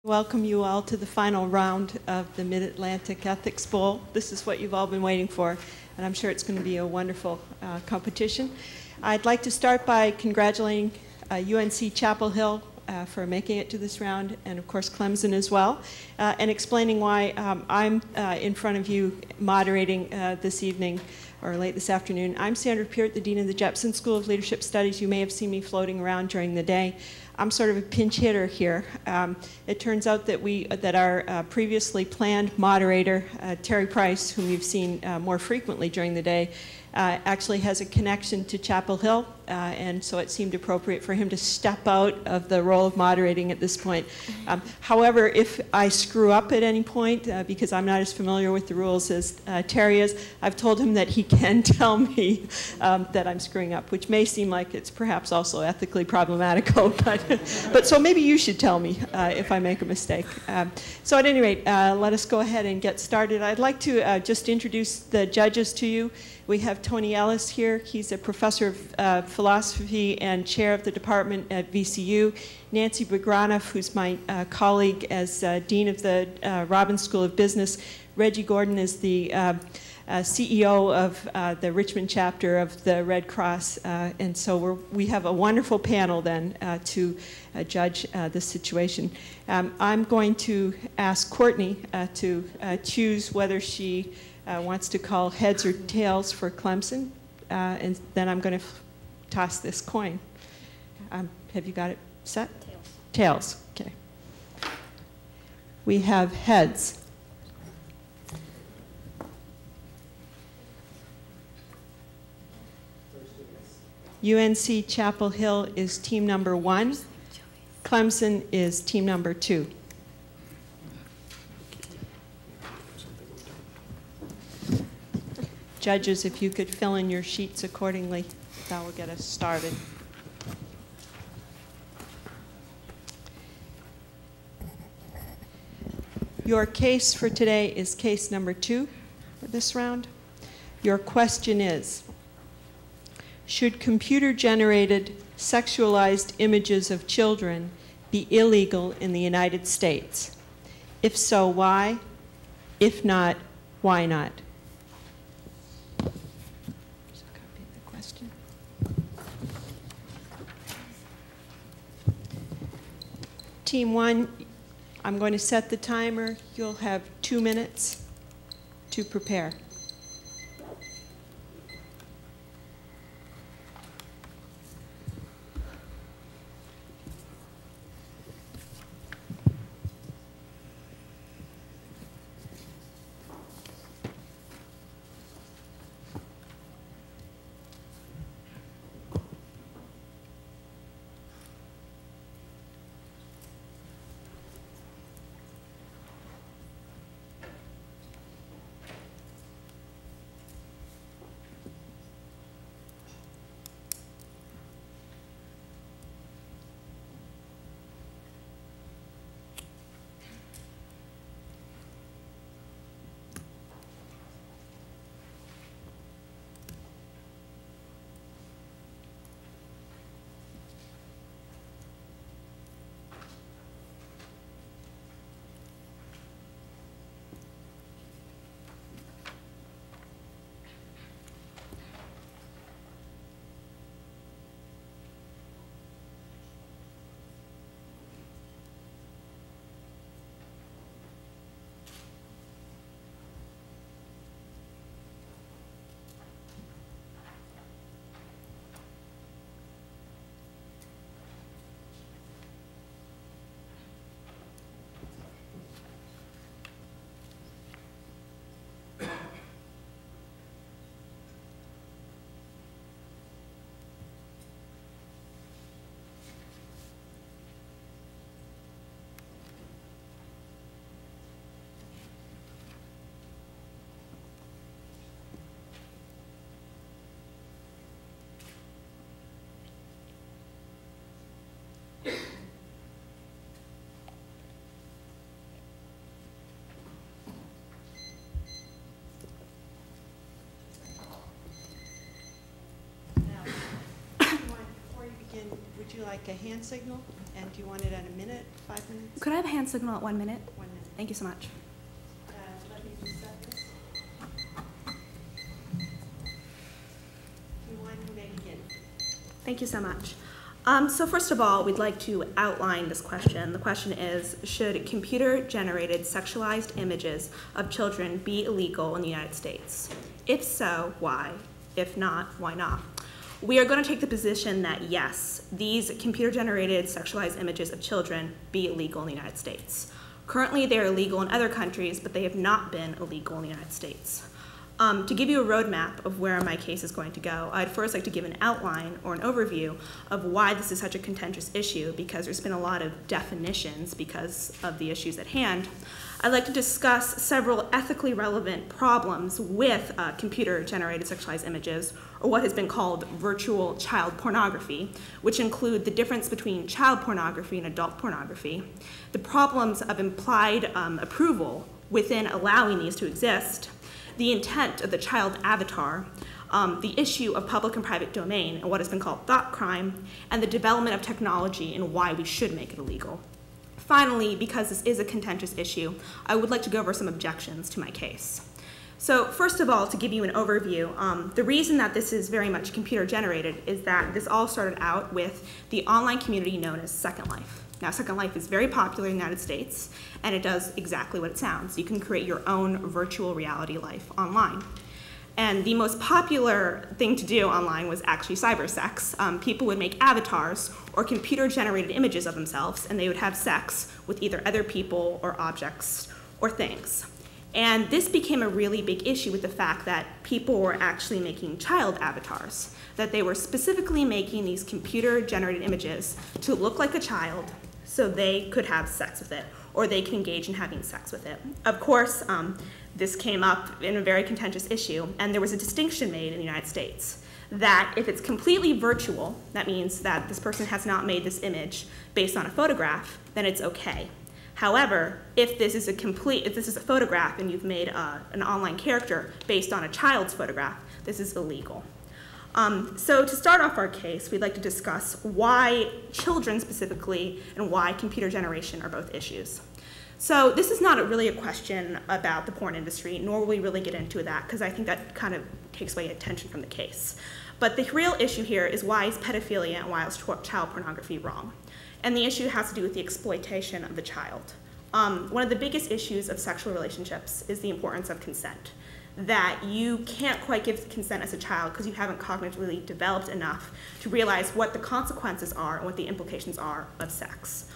Welcome you all to the final round of the Mid-Atlantic Ethics Bowl. This is what you've all been waiting for, and I'm sure it's going to be a wonderful competition. I'd like to start by congratulating UNC Chapel Hill for making it to this round, and of course Clemson as well, and explaining why I'm in front of you moderating this evening or late this afternoon. I'm Sandra Peart, the Dean of the Jepson School of Leadership Studies. You may have seen me floating around during the day. I'm sort of a pinch hitter here. It turns out that our previously planned moderator, Terry Price, whom you've seen more frequently during the day, actually has a connection to Chapel Hill, and so it seemed appropriate for him to step out of the role of moderating at this point. However, if I screw up at any point, because I'm not as familiar with the rules as Terry is, I've told him that he can tell me that I'm screwing up, which may seem like it's perhaps also ethically problematical, but so maybe you should tell me if I make a mistake. So at any rate, let us go ahead and get started. I'd like to just introduce the judges to you. We have Tony Ellis here. He's a professor of philosophy and chair of the department at VCU. Nancy Begranoff, who's my colleague as dean of the Robbins School of Business. Reggie Gordon is the CEO of the Richmond chapter of the Red Cross. And so we have a wonderful panel then to judge this situation. I'm going to ask Courtney to choose whether she wants to call heads or tails for Clemson, and then I'm going to toss this coin. Have you got it set? Tails. Tails, okay. We have heads. UNC Chapel Hill is team number 1. Clemson is team number 2. Judges, if you could fill in your sheets accordingly, that will get us started. Your case for today is case number 2 for this round. Your question is, should computer-generated sexualized images of children be illegal in the United States? If so, why? If not, why not? Team 1, I'm going to set the timer. You'll have 2 minutes to prepare. would you like a hand signal? And do you want it at a minute, 5 minutes? Could I have a hand signal at 1 minute? 1 minute. Thank you so much. Let me just set this. You want to begin? Thank you so much. So first of all, we'd like to outline this question. The question is, should computer-generated sexualized images of children be illegal in the United States? If so, why? If not, why not? We are going to take the position that yes, these computer-generated sexualized images of children be illegal in the United States. Currently, they are illegal in other countries, but they have not been illegal in the United States. To give you a roadmap of where my case is going to go, I'd first like to give an outline or an overview of why this is such a contentious issue, because there's been a lot of definitions because of the issues at hand. I'd like to discuss several ethically relevant problems with computer-generated sexualized images, or what has been called virtual child pornography, which include the difference between child pornography and adult pornography, the problems of implied approval within allowing these to exist, the intent of the child avatar, the issue of public and private domain and what has been called thought crime, and the development of technology and why we should make it illegal. Finally, because this is a contentious issue, I would like to go over some objections to my case. So first of all, to give you an overview, the reason that this is very much computer generated is that this all started out with the online community known as Second Life. Now, Second Life is very popular in the United States, and it does exactly what it sounds. You can create your own virtual reality life online. And the most popular thing to do online was actually cybersex. People would make avatars or computer-generated images of themselves, and they would have sex with either other people or objects or things. And this became a really big issue with the fact that people were actually making child avatars, that they were specifically making these computer-generated images to look like a child so they could have sex with it, or they could engage in having sex with it. Of course, this came up in a very contentious issue, and there was a distinction made in the United States that if it's completely virtual, that means that this person has not made this image based on a photograph, then it's okay. However, if this is a photograph and you've made an online character based on a child's photograph, this is illegal. So to start off our case, we'd like to discuss why children specifically and why computer generation are both issues. So this is not really a question about the porn industry, nor will we really get into that, because I think that kind of takes away attention from the case. But the real issue here is, why is pedophilia and why is child pornography wrong? And the issue has to do with the exploitation of the child. One of the biggest issues of sexual relationships is the importance of consent. That you can't quite give consent as a child because you haven't cognitively developed enough to realize what the consequences are and what the implications are of sex.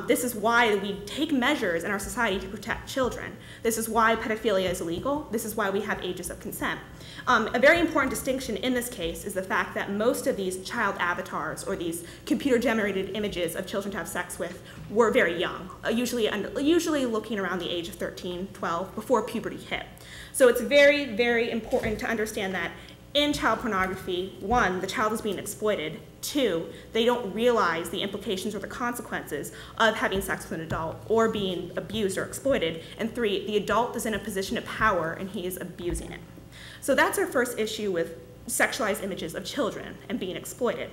This is why we take measures in our society to protect children. This is why pedophilia is illegal. This is why we have ages of consent. A very important distinction in this case is the fact that most of these child avatars, or these computer-generated images of children to have sex with, were very young, usually looking around the age of 13, 12, before puberty hit. So it's very, very important to understand that in child pornography, 1, the child is being exploited. 2, they don't realize the implications or the consequences of having sex with an adult or being abused or exploited. And 3, the adult is in a position of power and he is abusing it. So that's our first issue with sexualized images of children and being exploited.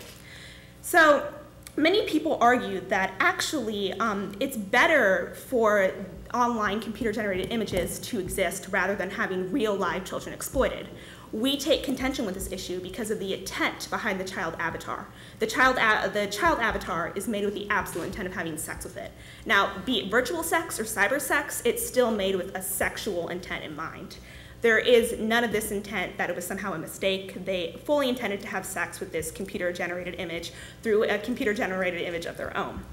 So many people argue that actually it's better for online computer-generated images to exist rather than having real live children exploited. We take contention with this issue because of the intent behind the child avatar. The child avatar is made with the absolute intent of having sex with it. Now, be it virtual sex or cyber sex, it's still made with a sexual intent in mind. There is none of this intent that it was somehow a mistake. They fully intended to have sex with this computer-generated image through a computer-generated image of their own.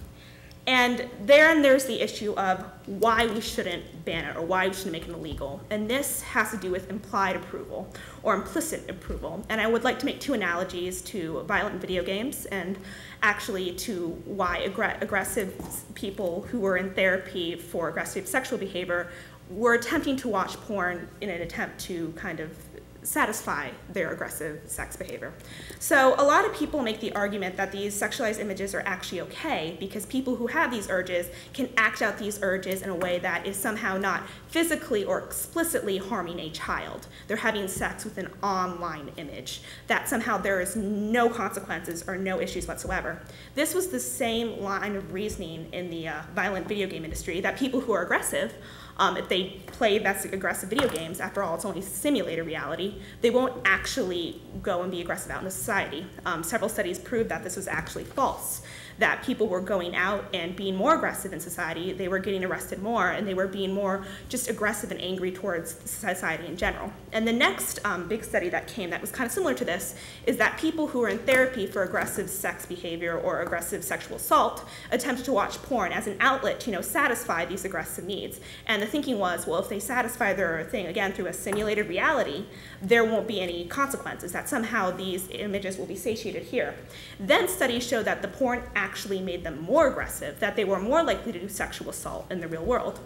And there's the issue of why we shouldn't ban it or why we shouldn't make it illegal. And this has to do with implied approval or implicit approval. And I would like to make 2 analogies to violent video games and actually to why aggressive people who were in therapy for aggressive sexual behavior were attempting to watch porn in an attempt to kind of satisfy their aggressive sex behavior. So a lot of people make the argument that these sexualized images are actually okay because people who have these urges can act out these urges in a way that is somehow not physically or explicitly harming a child. They're having sex with an online image, that somehow there is no consequences or no issues whatsoever. This was the same line of reasoning in the violent video game industry, that people who are aggressive, if they play that aggressive video games, after all, it's only simulated reality, they won't actually go and be aggressive out in the society. Several studies prove that this was actually false, that people were going out and being more aggressive in society, they were getting arrested more, and they were being more just aggressive and angry towards society in general. And the next big study that came that was kind of similar to this is that people who were in therapy for aggressive sex behavior or aggressive sexual assault attempted to watch porn as an outlet to, satisfy these aggressive needs. And the thinking was, well, if they satisfy their thing, again, through a simulated reality, there won't be any consequences, that somehow these images will be satiated here. Then studies showed that the porn actually made them more aggressive, that they were more likely to do sexual assault in the real world.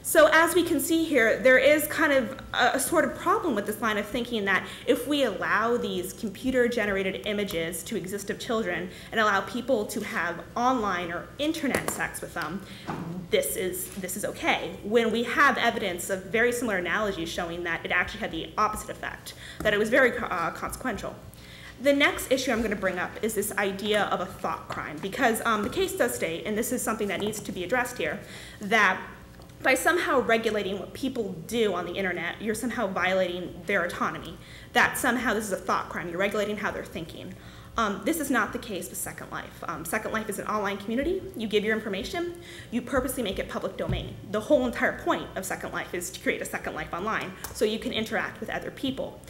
So as we can see here, there is kind of a sort of problem with this line of thinking that if we allow these computer-generated images to exist of children and allow people to have online or internet sex with them, this is okay, when we have evidence of very similar analogies showing that it actually had the opposite effect, that it was very consequential. The next issue I'm going to bring up is this idea of a thought crime, because the case does state, and this is something that needs to be addressed here, that by somehow regulating what people do on the internet, you're somehow violating their autonomy, that somehow this is a thought crime, you're regulating how they're thinking. This is not the case with Second Life. Second Life is an online community. You give your information, you purposely make it public domain. The whole entire point of Second Life is to create a Second Life online so you can interact with other people.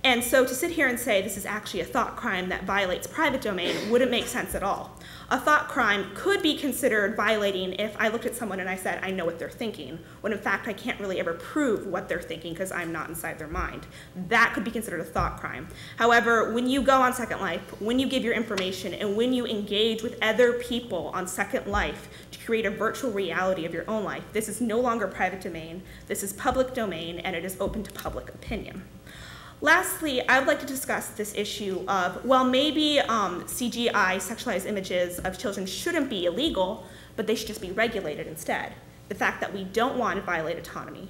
And so to sit here and say this is actually a thought crime that violates private domain wouldn't make sense at all. A thought crime could be considered violating if I looked at someone and I said, I know what they're thinking, when in fact I can't really ever prove what they're thinking because I'm not inside their mind. That could be considered a thought crime. However, when you go on Second Life, when you give your information, and when you engage with other people on Second Life to create a virtual reality of your own life, this is no longer private domain, this is public domain, and it is open to public opinion. Lastly, I would like to discuss this issue of, well, maybe CGI, sexualized images of children, shouldn't be illegal, but they should just be regulated instead. The fact that we don't want to violate autonomy.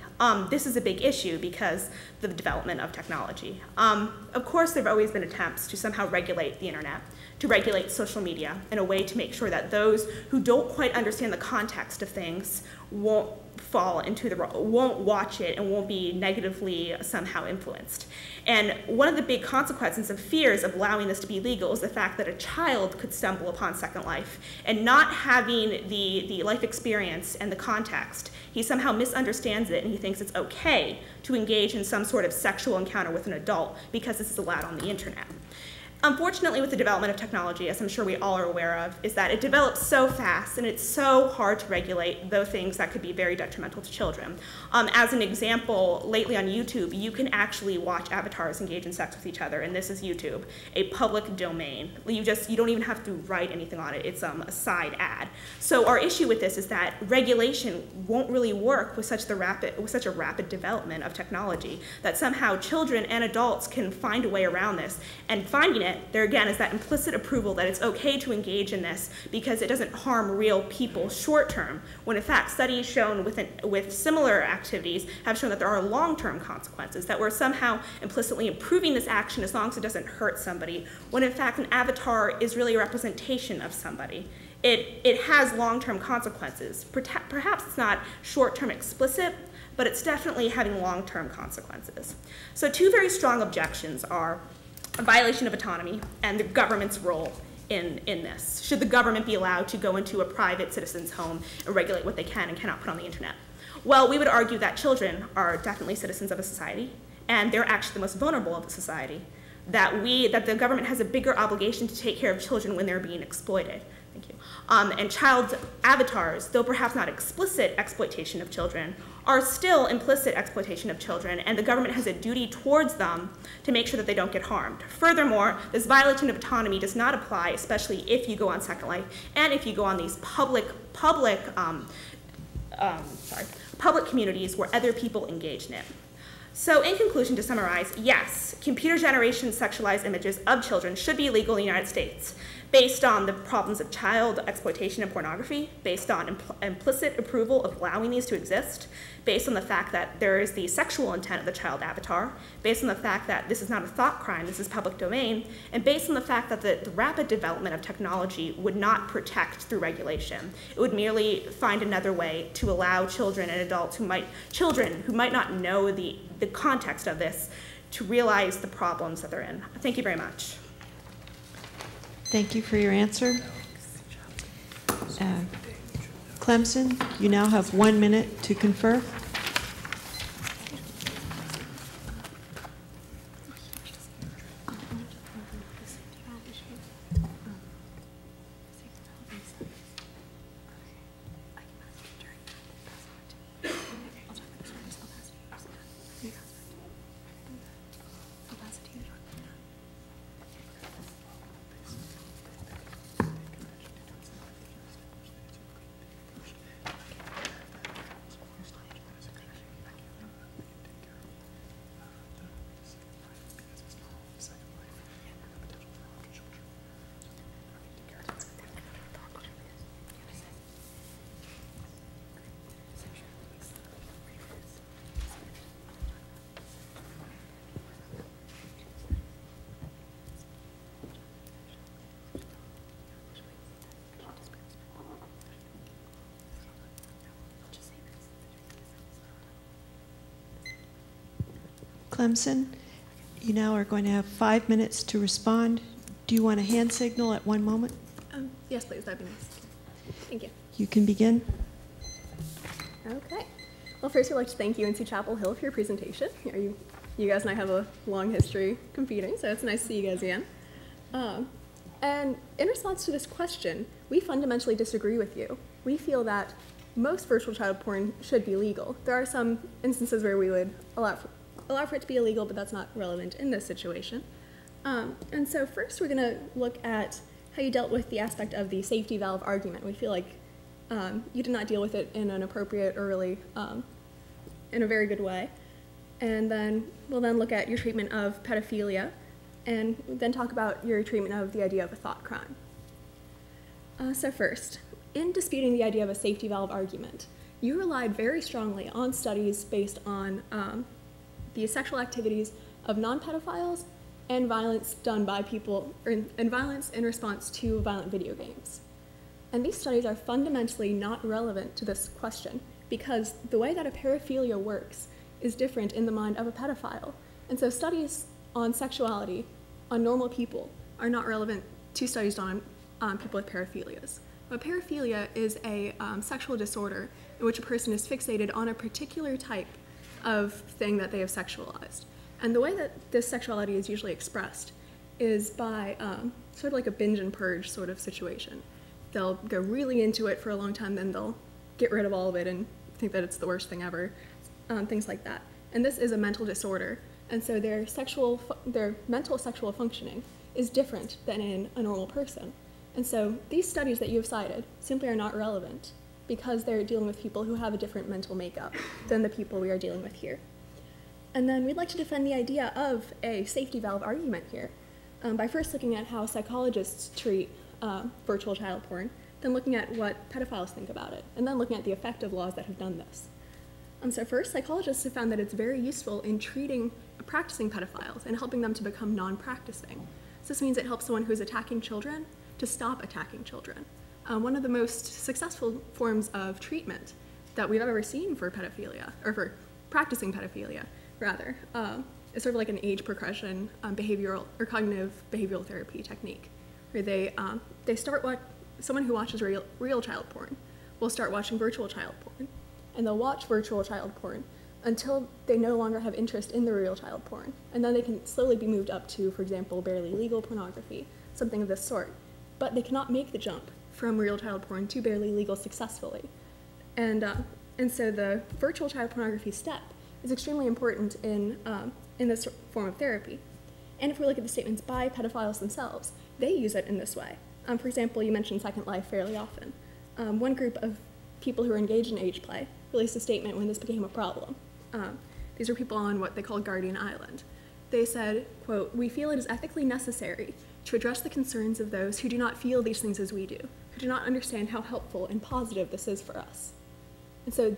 This is a big issue because of the development of technology. Of course, there have always been attempts to somehow regulate the internet, to regulate social media in a way to make sure that those who don't quite understand the context of things won't fall into won't watch it and won't be negatively somehow influenced. And one of the big consequences and fears of allowing this to be legal is the fact that a child could stumble upon Second Life and not having the life experience and the context, he somehow misunderstands it and he thinks it's okay to engage in some sort of sexual encounter with an adult because this is allowed on the internet. Unfortunately, with the development of technology, as I'm sure we all are aware of, is that it develops so fast and it's so hard to regulate those things that could be very detrimental to children. As an example, lately on YouTube, you can actually watch avatars engage in sex with each other, and this is YouTube, a public domain. You don't even have to write anything on it. It's a side ad. So our issue with this is that regulation won't really work with such a rapid development of technology, that somehow children and adults can find a way around this, and finding it, there again is that implicit approval that it's okay to engage in this because it doesn't harm real people short term, when in fact studies shown with similar activities have shown that there are long-term consequences, that we're somehow implicitly improving this action as long as it doesn't hurt somebody, when in fact an avatar is really a representation of somebody. It has long-term consequences. Perhaps it's not short-term explicit, but it's definitely having long-term consequences. So two very strong objections are a violation of autonomy and the government's role in this. Should the government be allowed to go into a private citizen's home and regulate what they can and cannot put on the internet? Well, we would argue that children are definitely citizens of a society, and they're actually the most vulnerable of the society, that the government has a bigger obligation to take care of children when they're being exploited. Thank you. And child avatars, though perhaps not explicit exploitation of children, are still implicit exploitation of children, and the government has a duty towards them to make sure that they don't get harmed. Furthermore, this violation of autonomy does not apply, especially if you go on Second Life and if you go on these public communities where other people engage in it. So in conclusion, to summarize, yes, computer-generated sexualized images of children should be illegal in the United States based on the problems of child exploitation and pornography, based on implicit approval of allowing these to exist, based on the fact that there is the sexual intent of the child avatar, based on the fact that this is not a thought crime, this is public domain, and based on the fact that the rapid development of technology would not protect through regulation. It would merely find another way to allow children and adults who might not know the context of this to realize the problems that they're in. Thank you very much. Thank you for your answer. Clemson, you now have 1 minute to confer. Clemson, you now are going to have 5 minutes to respond. Do you want a hand signal at one moment? Yes, please. That'd be nice. Thank you. You can begin. Okay. Well, first, we'd like to thank UNC Chapel Hill for your presentation. You guys and I have a long history competing, so it's nice to see you guys again. And in response to this question, we fundamentally disagree with you. We feel that most virtual child porn should be legal. There are some instances where we would allow for it to be illegal, but that's not relevant in this situation. And so first we're going to look at how you dealt with the aspect of the safety valve argument. We feel like you did not deal with it in an appropriate or really in a very good way. And then we'll then look at your treatment of pedophilia and then talk about your treatment of the idea of a thought crime. So first, in disputing the idea of a safety valve argument, you relied very strongly on studies based on the sexual activities of non-pedophiles and violence done by people, and violence in response to violent video games. And these studies are fundamentally not relevant to this question because the way that a paraphilia works is different in the mind of a pedophile. And so studies on sexuality on normal people are not relevant to studies done on people with paraphilias. But paraphilia is a sexual disorder in which a person is fixated on a particular type of thing that they have sexualized. And the way that this sexuality is usually expressed is by sort of like a binge and purge sort of situation. They'll go really into it for a long time, then they'll get rid of all of it and think that it's the worst thing ever, things like that. And this is a mental disorder, and so their mental sexual functioning is different than in a normal person. And so these studies that you have cited simply are not relevant because they're dealing with people who have a different mental makeup than the people we are dealing with here. And then we'd like to defend the idea of a safety valve argument here by first looking at how psychologists treat virtual child porn, then looking at what pedophiles think about it, and then looking at the effect of laws that have done this. So first, psychologists have found that it's very useful in treating practicing pedophiles and helping them to become non-practicing. So this means it helps someone who's attacking children to stop attacking children. One of the most successful forms of treatment that we've ever seen for pedophilia, or for practicing pedophilia, rather, is sort of like an age progression behavioral or cognitive behavioral therapy technique, where they start someone who watches real child porn will start watching virtual child porn, and they'll watch virtual child porn until they no longer have interest in the real child porn, and then they can slowly be moved up to, for example, barely legal pornography, something of this sort. But they cannot make the jump from real child porn to barely legal successfully. And so the virtual child pornography step is extremely important in this form of therapy. And if we look at the statements by pedophiles themselves, they use it in this way. For example, you mentioned Second Life fairly often. One group of people who are engaged in age play released a statement when this became a problem. These are people on what they call Guardian Island. They said, quote, "We feel it is ethically necessary to address the concerns of those who do not feel these things as we do, who do not understand how helpful and positive this is for us." And so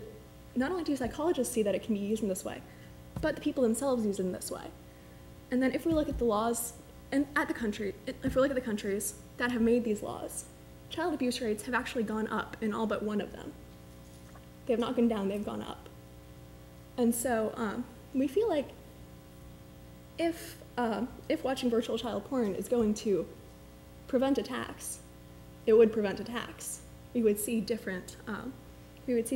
not only do psychologists see that it can be used in this way, but the people themselves use it in this way. And then if we look at the laws and if we look at the countries that have made these laws, child abuse rates have actually gone up in all but one of them. They have not gone down, they've gone up. And so we feel like if watching virtual child porn is going to prevent attacks, it would prevent attacks. We would see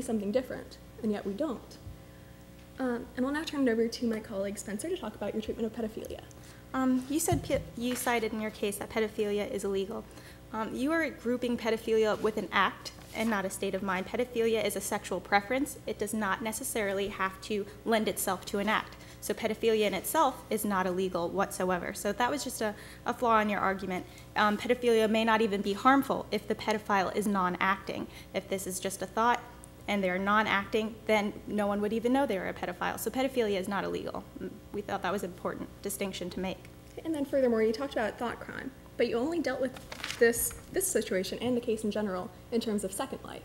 something different, and yet we don't. And I'll now turn it over to my colleague Spencer to talk about your treatment of pedophilia. You cited in your case that pedophilia is illegal. You are grouping pedophilia with an act and not a state of mind. Pedophilia is a sexual preference. It does not necessarily have to lend itself to an act. So pedophilia in itself is not illegal whatsoever. So that was just a flaw in your argument. Pedophilia may not even be harmful if the pedophile is non-acting. If this is just a thought and they're non-acting, then no one would even know they were a pedophile. So pedophilia is not illegal. We thought that was an important distinction to make. And then furthermore, you talked about thought crime, but you only dealt with this situation and the case in general in terms of Second Life.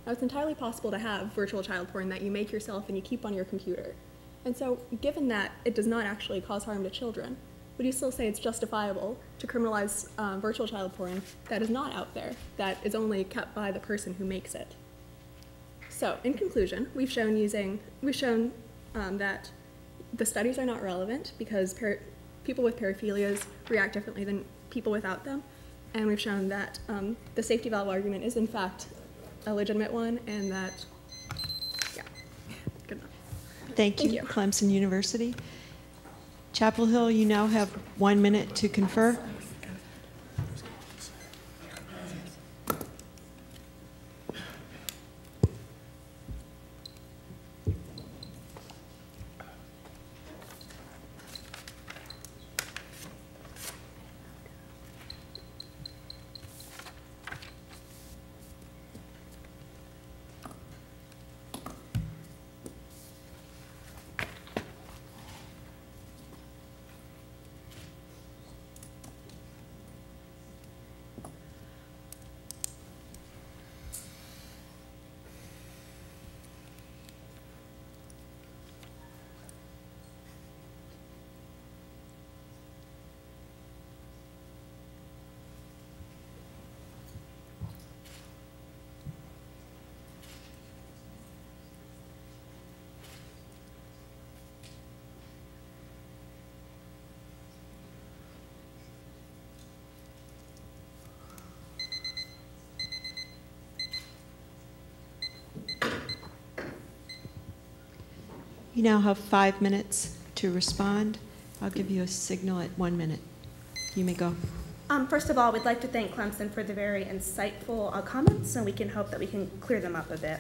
Now, it's entirely possible to have virtual child porn that you make yourself and you keep on your computer. And so, given that it does not actually cause harm to children, would you still say it's justifiable to criminalize virtual child porn that is not out there, that is only kept by the person who makes it? So, in conclusion, we've shown that the studies are not relevant because people with paraphilias react differently than people without them, and we've shown that the safety valve argument is in fact a legitimate one, and that, yeah, good enough. Thank you, Clemson University. Chapel Hill, you now have 1 minute to confer. You now have 5 minutes to respond. I'll give you a signal at 1 minute. You may go. First of all, we'd like to thank Clemson for the very insightful comments, and we can hope that we can clear them up a bit.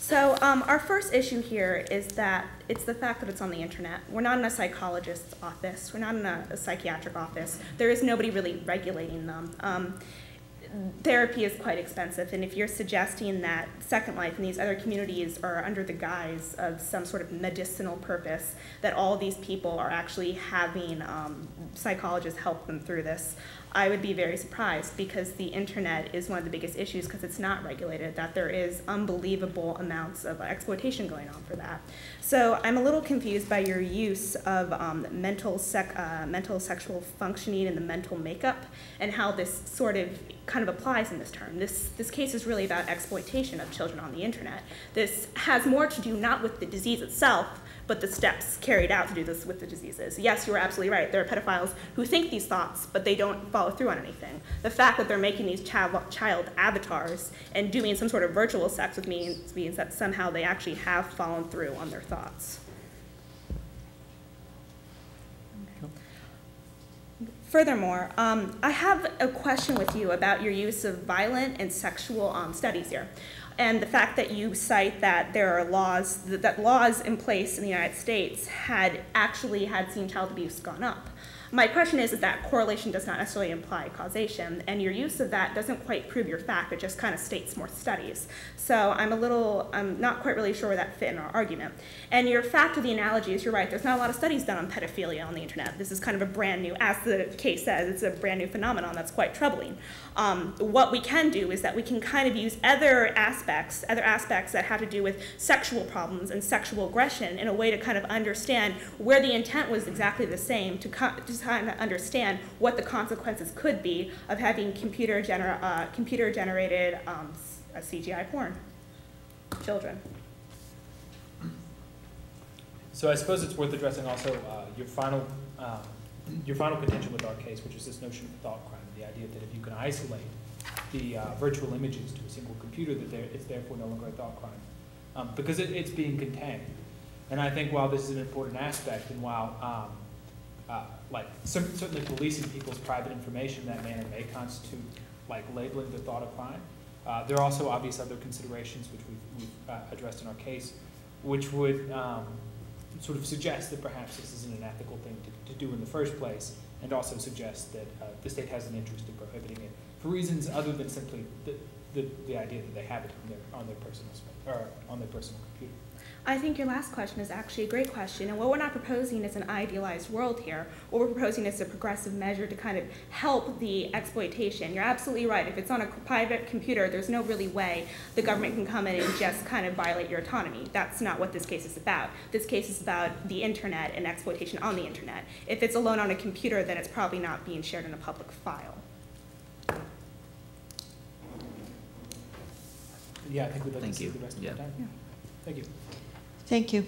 So our first issue here is that it's the fact that it's on the internet. We're not in a psychologist's office. We're not in a psychiatric office. There is nobody really regulating them. Therapy is quite expensive, and if you're suggesting that Second Life and these other communities are under the guise of some sort of medicinal purpose, that all these people are actually having psychologists help them through this, I would be very surprised, because the internet is one of the biggest issues because it's not regulated, that there is unbelievable amounts of exploitation going on for that. So I'm a little confused by your use of mental sexual functioning and the mental makeup, and how this sort of kind of applies in this term. This case is really about exploitation of children on the internet. This has more to do not with the disease itself, but the steps carried out to do this with the diseases. Yes, you are absolutely right. There are pedophiles who think these thoughts, but they don't follow through on anything. The fact that they're making these child avatars and doing some sort of virtual sex with means that somehow they actually have fallen through on their thoughts. Furthermore, I have a question with you about your use of violent and sexual studies here, and the fact that you cite that there are laws, that laws in place in the United States had seen child abuse gone up. My question is that correlation does not necessarily imply causation, and your use of that doesn't quite prove your fact, it just kind of states more studies. So I'm not quite really sure where that fit in our argument. And your fact of the analogy is, you're right, there's not a lot of studies done on pedophilia on the internet. This is kind of a brand new, as the case says, it's a brand new phenomenon that's quite troubling. What we can do is that we can kind of use other aspects that have to do with sexual problems and sexual aggression in a way to kind of understand where the intent was exactly the same, to kind of understand what the consequences could be of having computer-generated CGI porn. Children. So I suppose it's worth addressing also your final contention with our case, which is this notion of thought crime, the idea that if you can isolate the virtual images to a single computer, that it's therefore no longer a thought crime, because it's being contained. And I think while this is an important aspect, and while certainly policing people's private information in that manner may constitute labeling the thought a crime, there are also obvious other considerations which we've addressed in our case, which would sort of suggest that perhaps this isn't an ethical thing to do in the first place, and also suggest that the state has an interest in prohibiting it for reasons other than simply the idea that they have it on their personal computer. I think your last question is actually a great question, and what we're not proposing is an idealized world here. What we're proposing is a progressive measure to kind of help the exploitation. You're absolutely right. If it's on a private computer, there's no really way the government can come in and just kind of violate your autonomy. That's not what this case is about. This case is about the internet and exploitation on the internet. If it's alone on a computer, then it's probably not being shared in a public file. Yeah, I think we'd like to see the rest of the time. Yeah. Thank you. Thank you.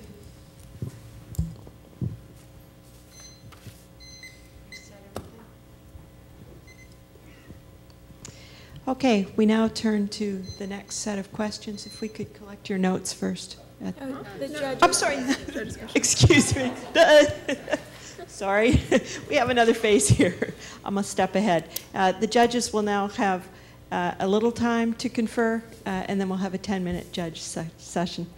Okay, we now turn to the next set of questions. If we could collect your notes first. The judge. I'm sorry. Excuse me. Sorry. We have another face here. I'm a step ahead. The judges will now have a little time to confer, and then we'll have a 10-minute judge session.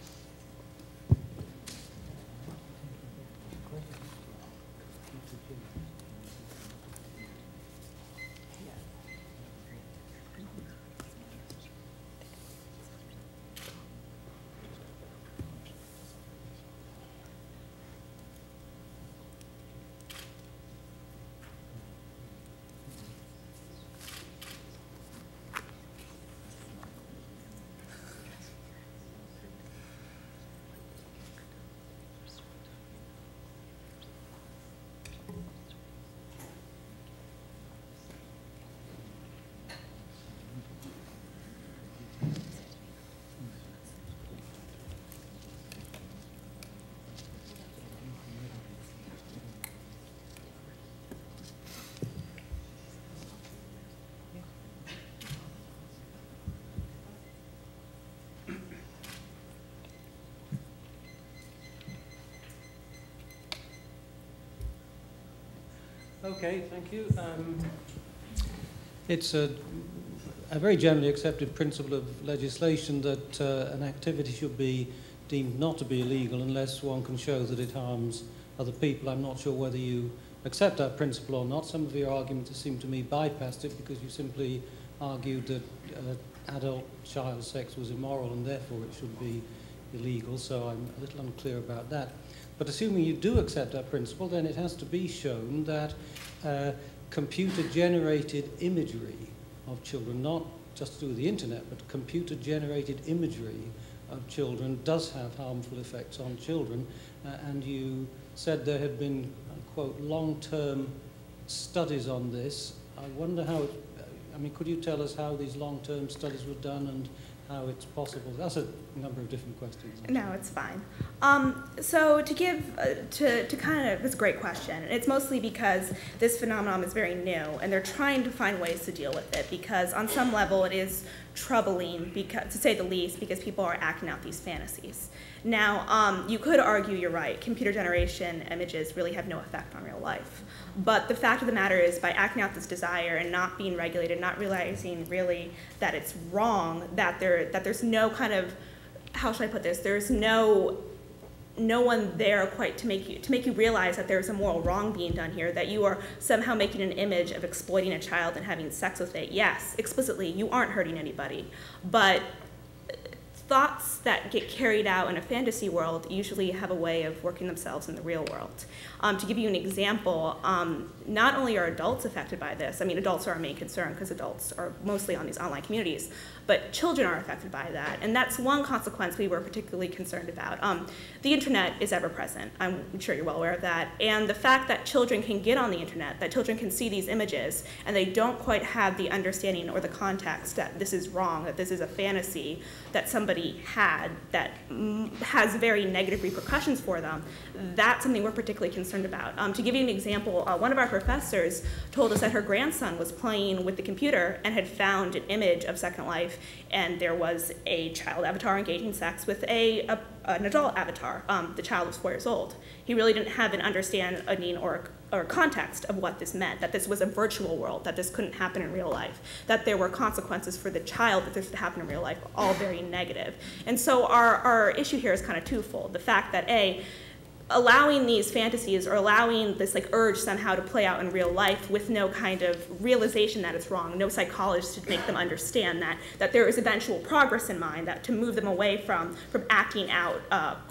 Okay, thank you. It's a very generally accepted principle of legislation that an activity should be deemed not to be illegal unless one can show that it harms other people. I'm not sure whether you accept that principle or not. Some of your arguments seem to me bypassed it because you simply argued that adult child sex was immoral and therefore it should be illegal, so I'm a little unclear about that. But assuming you do accept that principle, then it has to be shown that computer-generated imagery of children, not just to do with the internet, but computer-generated imagery of children does have harmful effects on children. And you said there had been, quote, long-term studies on this. I wonder how, could you tell us how these long-term studies were done and how it's possible? That's a number of different questions. No, it's fine. So to give, it's a great question. It's mostly because this phenomenon is very new and they're trying to find ways to deal with it because on some level it is troubling, because, to say the least, because people are acting out these fantasies. Now, you could argue you're right, computer generation images really have no effect on real life. But the fact of the matter is, by acting out this desire and not being regulated, not realizing really that it's wrong, that there's no kind of, how should I put this, there's no no one there quite to make you realize that there's a moral wrong being done here, that you are somehow making an image of exploiting a child and having sex with it. Yes, explicitly, you aren't hurting anybody, but thoughts that get carried out in a fantasy world usually have a way of working themselves in the real world. To give you an example, not only are adults affected by this, I mean, adults are our main concern because adults are mostly on these online communities, but children are affected by that. And that's one consequence we were particularly concerned about. The internet is ever present. I'm sure you're well aware of that. And the fact that children can get on the internet, that children can see these images, and they don't quite have the understanding or the context that this is wrong, that this is a fantasy that somebody had that has very negative repercussions for them, that's something we're particularly concerned about. To give you an example, one of our professors told us that her grandson was playing with the computer and had found an image of Second Life, and there was a child avatar engaging sex with an adult avatar. The child was 4 years old. He really didn't have an understanding or context of what this meant, that this was a virtual world, that this couldn't happen in real life, that there were consequences for the child that this would happen in real life, all very negative. And so our issue here is kind of twofold. The fact that, A, allowing these fantasies or allowing this like urge somehow to play out in real life with no kind of realization that it's wrong, no psychologist to make them understand that there is eventual progress in mind, that to move them away from acting out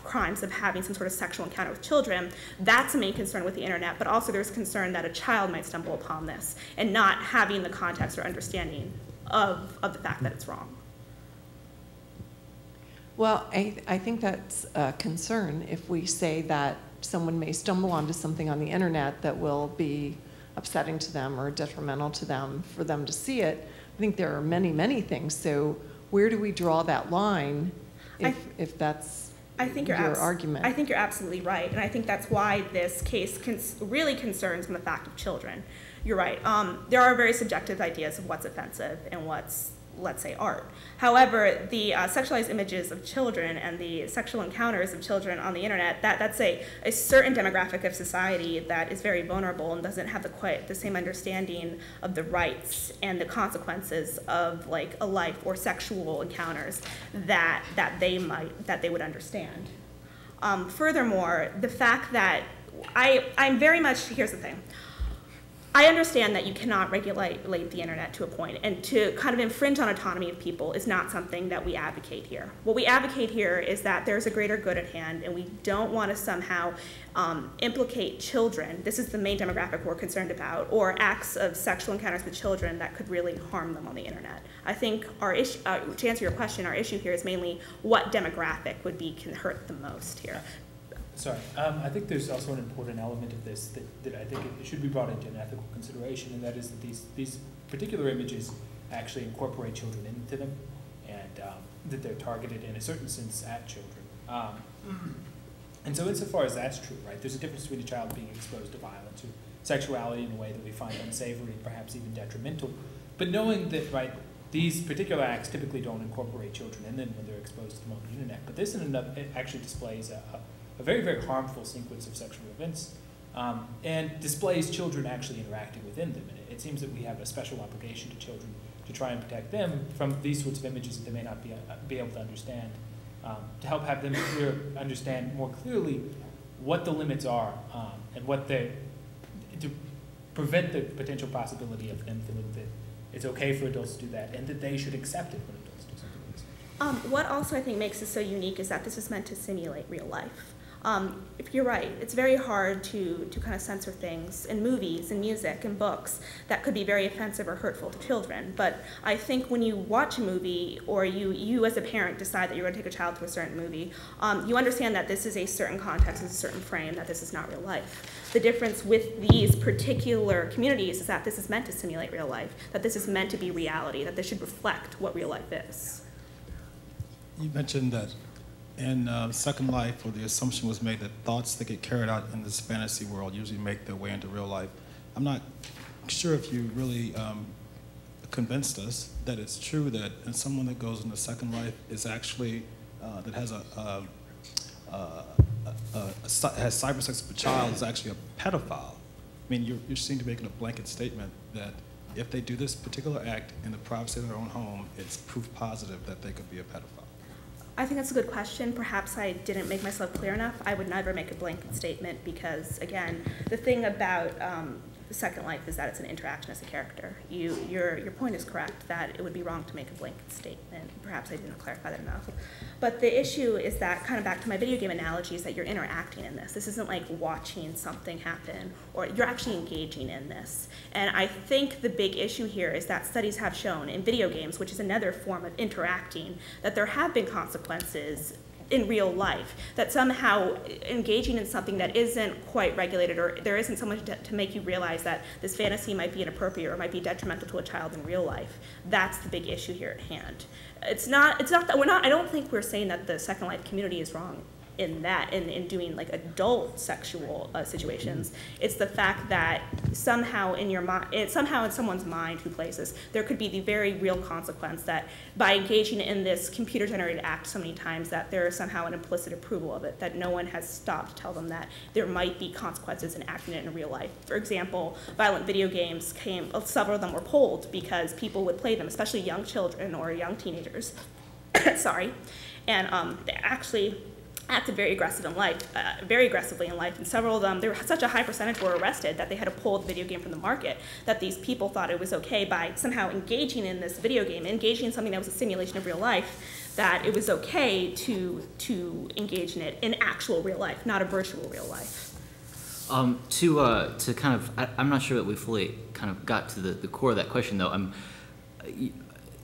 crimes of having some sort of sexual encounter with children, that's a main concern with the internet, but also there's concern that a child might stumble upon this and not having the context or understanding of the fact that it's wrong. Well, I think that's a concern if we say that someone may stumble onto something on the internet that will be upsetting to them or detrimental to them for them to see it. I think there are many, many things. So where do we draw that line if that's your argument? I think you're absolutely right. And I think that's why this case really concerns from the fact of children. You're right. There are very subjective ideas of what's offensive and what's, let's say, art. However, the sexualized images of children and the sexual encounters of children on the internet, that's a certain demographic of society that is very vulnerable and doesn't have quite the same understanding of the rights and the consequences of like a life or sexual encounters that they would understand. Furthermore, the fact that I'm very much, here's the thing. I understand that you cannot regulate the internet to a point, and to kind of infringe on autonomy of people is not something that we advocate here. What we advocate here is that there's a greater good at hand, and we don't want to somehow implicate children. This is the main demographic we're concerned about, or acts of sexual encounters with children that could really harm them on the internet. I think our issue, to answer your question, our issue here is mainly what demographic can hurt the most here. Sorry, I think there's also an important element of this that I think it should be brought into an ethical consideration, and that is that these particular images actually incorporate children into them, and that they're targeted in a certain sense at children. And so insofar as that's true, right, there's a difference between a child being exposed to violence or sexuality in a way that we find unsavory, perhaps even detrimental, but knowing that, right, these particular acts typically don't incorporate children in them when they're exposed to them on the internet, but this in another, it actually displays a very, very harmful sequence of sexual events, and displays children actually interacting within them. And it seems that we have a special obligation to children to try and protect them from these sorts of images that they may not be able to understand, to help have them understand more clearly what the limits are, and to prevent the potential possibility of them feeling that it's okay for adults to do that, and that they should accept it when adults do something like this. What also I think makes this so unique is that this is meant to simulate real life. If you're right, it's very hard to kind of censor things in movies and music and books that could be very offensive or hurtful to children. But I think when you watch a movie, or you as a parent decide that you're going to take a child to a certain movie, you understand that this is a certain context, it's a certain frame, that this is not real life. The difference with these particular communities is that this is meant to simulate real life, that this is meant to be reality, that this should reflect what real life is. You mentioned that in Second Life, or the assumption was made that thoughts that get carried out in this fantasy world usually make their way into real life. I'm not sure if you really convinced us that it's true that someone that goes into Second Life is actually, that has has cyber sex with a child is actually a pedophile. I mean, you seem to be making a blanket statement that if they do this particular act in the privacy of their own home, it's proof positive that they could be a pedophile. I think that's a good question. Perhaps I didn't make myself clear enough. I would never make a blanket statement because, again, the thing about Second Life is that it's an interaction as a character. Your point is correct that it would be wrong to make a blanket statement. Perhaps I didn't clarify that enough. But the issue is that, kind of back to my video game analogy, is that you're interacting in this. This isn't like watching something happen, or you're actually engaging in this. And I think the big issue here is that studies have shown in video games, which is another form of interacting, that there have been consequences in real life, that somehow engaging in something that isn't quite regulated, or there isn't so much to make you realize that this fantasy might be inappropriate or might be detrimental to a child in real life. That's the big issue here at hand. It's not that I don't think we're saying that the Second Life community is wrong in that, in doing like adult sexual situations. It's the fact that somehow in someone's mind who plays this, there could be the very real consequence that by engaging in this computer-generated act so many times that there is somehow an implicit approval of it, that no one has stopped to tell them that there might be consequences in acting it in real life. For example, violent video games several of them were pulled because people would play them, especially young children or young teenagers, sorry, and they actually acted very aggressively in life, and several of them, such a high percentage were arrested that they had to pull the video game from the market, that these people thought it was okay by somehow engaging in this video game, engaging in something that was a simulation of real life, that it was okay to engage in it in actual real life, not a virtual real life. To kind of, I'm not sure that we fully kind of got to the core of that question though.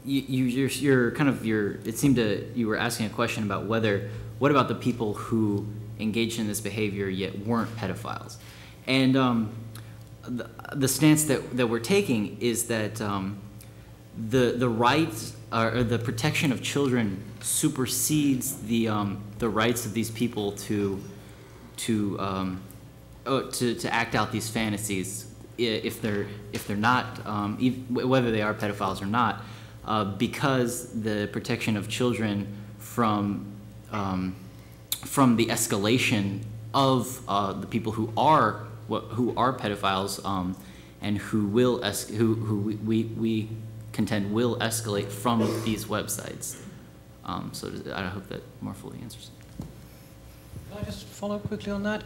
It seemed you were asking a question about what about the people who engaged in this behavior yet weren't pedophiles? And the stance that we're taking is that the rights or the protection of children supersedes the rights of these people to act out these fantasies if they're not whether they are pedophiles or not, because the protection of children from the escalation of the people who are pedophiles and who we contend will escalate from these websites. So I hope that more fully answers it. Can I just follow quickly on that?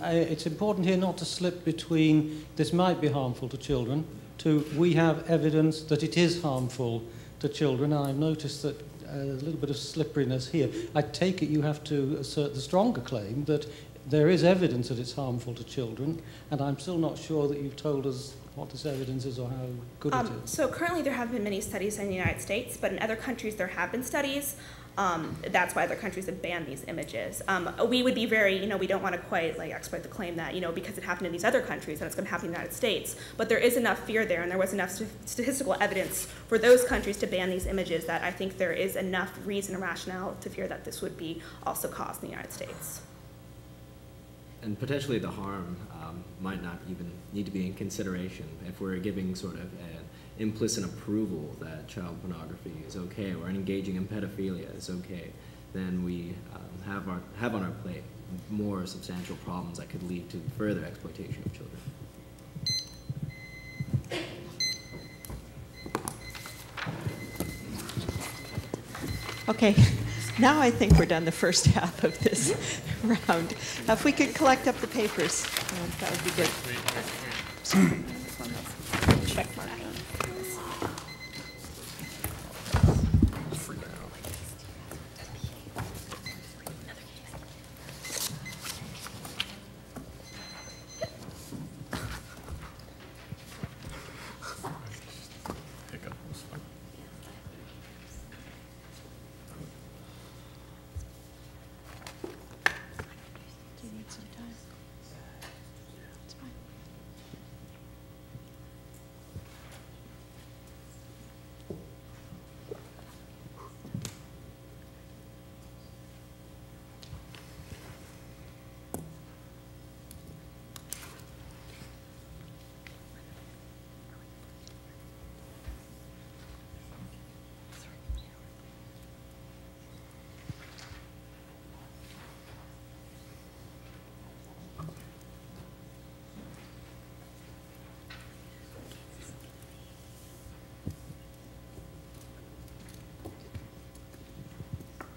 It's important here not to slip between this might be harmful to children to we have evidence that it is harmful to children. I've noticed that there's a little bit of slipperiness here. I take it you have to assert the stronger claim that there is evidence that it's harmful to children, and I'm still not sure that you've told us what this evidence is or how good it is. So currently there have been many studies in the United States, but in other countries there have been studies. That's why other countries have banned these images. We would be very, we don't want to quite exploit the claim that, because it happened in these other countries, that it's going to happen in the United States. But there is enough fear there, and there was enough statistical evidence for those countries to ban these images that I think there is enough reason and rationale to fear that this would be also caused in the United States. And potentially the harm might not even need to be in consideration if we're giving sort of an implicit approval that child pornography is okay or engaging in pedophilia is okay. Then we have on our plate more substantial problems that could lead to further exploitation of children. Okay, now I think we're done the first half of this round. If we could collect up the papers, that would be good. Check mark.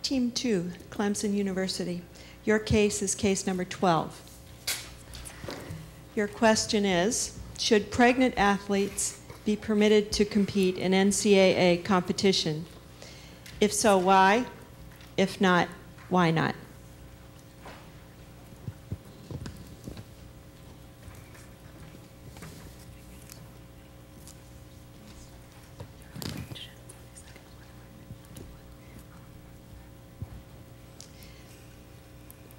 Team 2, Clemson University. Your case is case number 12. Your question is, should pregnant athletes be permitted to compete in NCAA competition? If so, why? If not, why not?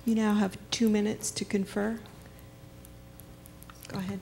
You now have 2 minutes to confer. Go ahead.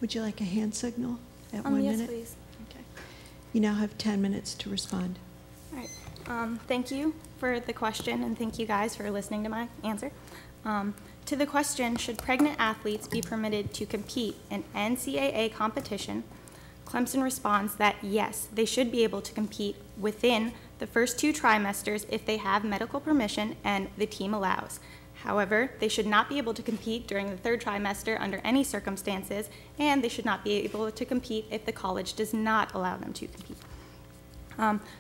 Would you like a hand signal at 1 minute? Yes, please. Okay. You now have 10 minutes to respond. All right. Thank you for the question, and thank you guys for listening to my answer. To the question, should pregnant athletes be permitted to compete in NCAA competition, Clemson responds that yes, they should be able to compete within the first 2 trimesters if they have medical permission and the team allows. However, they should not be able to compete during the 3rd trimester under any circumstances, and they should not be able to compete if the college does not allow them to compete.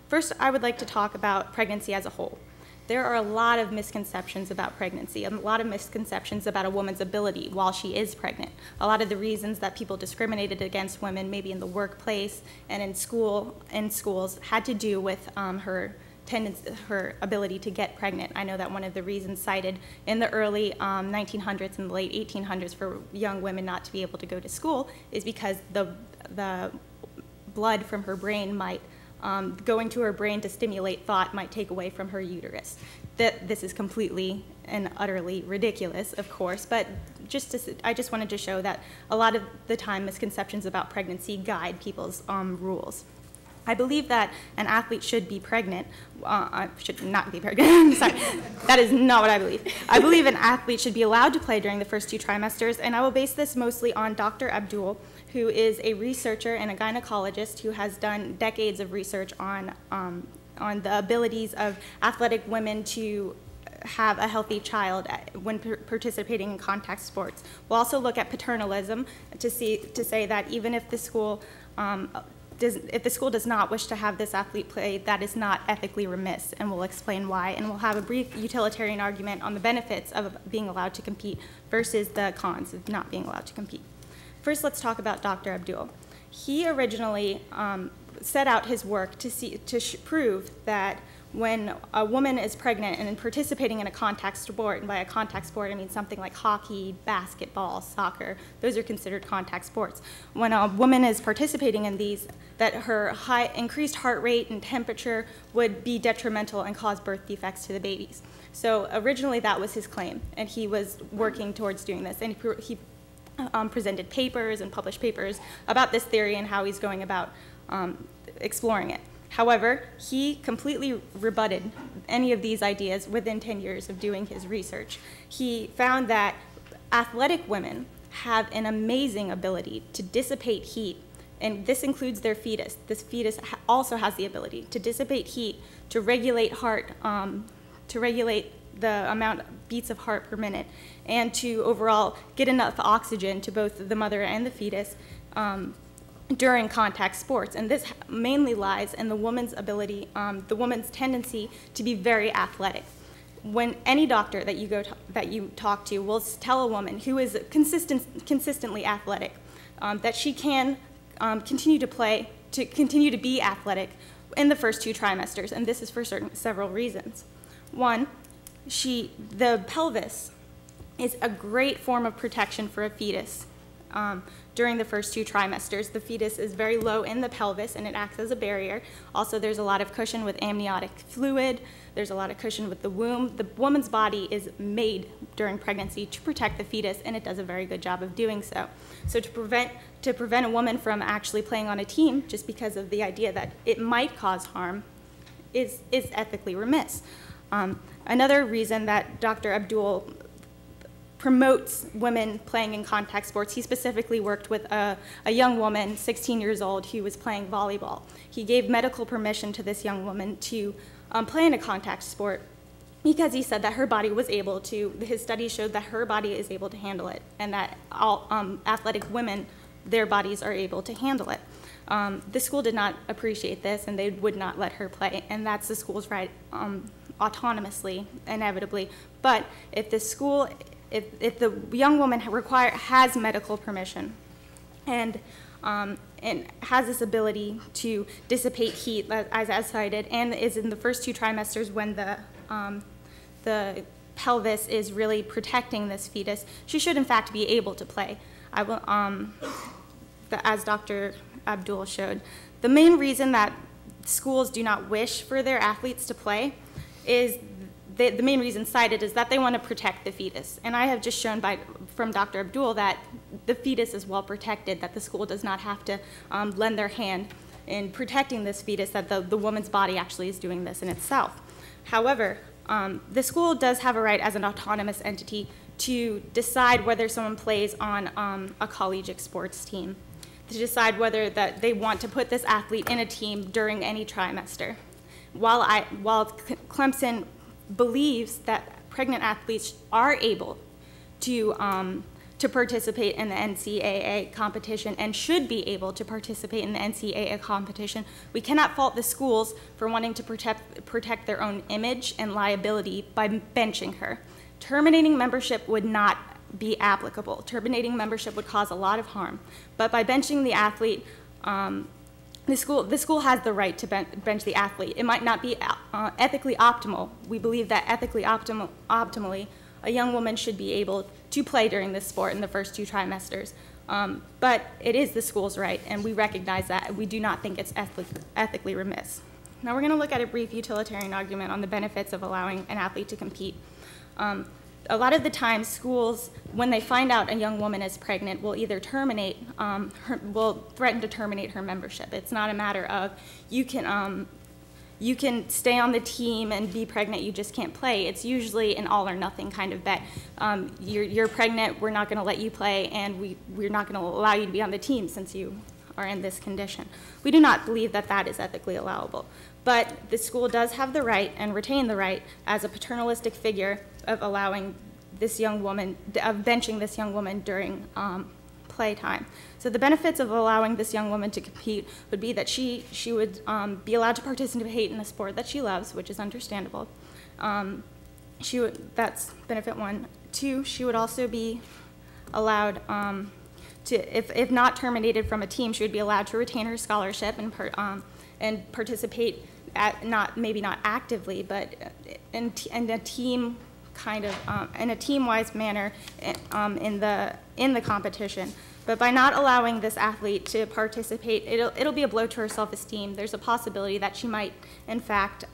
First, I would like to talk about pregnancy as a whole. There are a lot of misconceptions about pregnancy, a lot of misconceptions about a woman's ability while she is pregnant. A lot of the reasons that people discriminated against women, maybe in the workplace and in schools, had to do with her ability to get pregnant. I know that one of the reasons cited in the early 1900s and the late 1800s for young women not to be able to go to school is because the blood from her brain might, going to her brain to stimulate thought, might take away from her uterus. This is completely and utterly ridiculous, of course, but I just wanted to show that a lot of the time misconceptions about pregnancy guide people's rules. I believe that an athlete should be pregnant, should not be pregnant, I'm sorry, that is not what I believe. I believe an athlete should be allowed to play during the first 2 trimesters, and I will base this mostly on Dr. Abdul, who is a researcher and a gynecologist who has done decades of research on the abilities of athletic women to have a healthy child when participating in contact sports. We'll also look at paternalism to say that even if the school does not wish to have this athlete play, that is not ethically remiss, and we'll explain why. And we'll have a brief utilitarian argument on the benefits of being allowed to compete versus the cons of not being allowed to compete. First, let's talk about Dr. Abdul. He originally set out his work to prove that when a woman is pregnant and participating in a contact sport, and by a contact sport I mean something like hockey, basketball, soccer, those are considered contact sports. When a woman is participating in these, that her increased heart rate and temperature would be detrimental and cause birth defects to the babies. So originally that was his claim, and he was working towards doing this, and he presented papers and published papers about this theory and how he's going about exploring it. However, he completely rebutted any of these ideas within 10 years of doing his research. He found that athletic women have an amazing ability to dissipate heat, and this includes their fetus. This fetus also has the ability to dissipate heat, to regulate heart, to regulate the amount of beats of heart per minute, and to overall get enough oxygen to both the mother and the fetus during contact sports. And this mainly lies in the woman's ability, the woman's tendency to be very athletic. When any doctor that you talk to will tell a woman who is consistently athletic that she can continue to be athletic in the first 2 trimesters, and this is for several reasons. One, the pelvis is a great form of protection for a fetus. During the first 2 trimesters, the fetus is very low in the pelvis and it acts as a barrier. Also, there's a lot of cushion with amniotic fluid. There's a lot of cushion with the womb. The woman's body is made during pregnancy to protect the fetus, and it does a very good job of doing so. So to prevent a woman from actually playing on a team just because of the idea that it might cause harm is ethically remiss. Another reason that Dr. Abdul promotes women playing in contact sports, he specifically worked with a young woman, 16 years old, who was playing volleyball. He gave medical permission to this young woman to play in a contact sport because he said that her body was able to, his studies showed that her body is able to handle it, and that all athletic women, their bodies are able to handle it. The school did not appreciate this, and they would not let her play, and that's the school's right autonomously, inevitably. But if the school, if the young woman has medical permission and has this ability to dissipate heat, as cited, and is in the first 2 trimesters when the pelvis is really protecting this fetus, she should in fact be able to play. I will, as Dr. Abdul showed, the main reason that schools do not wish for their athletes to play is the main reason cited is that they want to protect the fetus. And I have just shown from Dr. Abdul that the fetus is well protected, that the school does not have to lend their hand in protecting this fetus, that the woman's body actually is doing this in itself. However, the school does have a right as an autonomous entity to decide whether someone plays on a collegiate sports team, to decide whether that they want to put this athlete in a team during any trimester. While Clemson believes that pregnant athletes are able to participate in the NCAA competition and should be able to participate in the NCAA competition, we cannot fault the schools for wanting to protect their own image and liability by benching her. Terminating membership would not be applicable. Terminating membership would cause a lot of harm. But by benching the athlete, the school has the right to bench the athlete. It might not be ethically optimal. We believe that ethically optimally, a young woman should be able to play during this sport in the first 2 trimesters. But it is the school's right, and we recognize that. We do not think it's ethically remiss. Now we're going to look at a brief utilitarian argument on the benefits of allowing an athlete to compete. A lot of the time, schools, when they find out a young woman is pregnant, will either terminate, will threaten to terminate her membership. It's not a matter of you can stay on the team and be pregnant, you just can't play. It's usually an all or nothing kind of bet. You're pregnant, we're not going to let you play, and we're not going to allow you to be on the team since you are in this condition. We do not believe that that is ethically allowable. But the school does have the right and retain the right as a paternalistic figure of allowing this young woman, of benching this young woman during playtime. So the benefits of allowing this young woman to compete would be that she would be allowed to participate in a sport that she loves, which is understandable. That's benefit 1. 2, she would also be allowed to, if not terminated from a team, she would be allowed to retain her scholarship and participate maybe not actively, but in a team kind of in a team-wise manner in the competition. But by not allowing this athlete to participate, it'll be a blow to her self-esteem. There's a possibility that she might, in fact,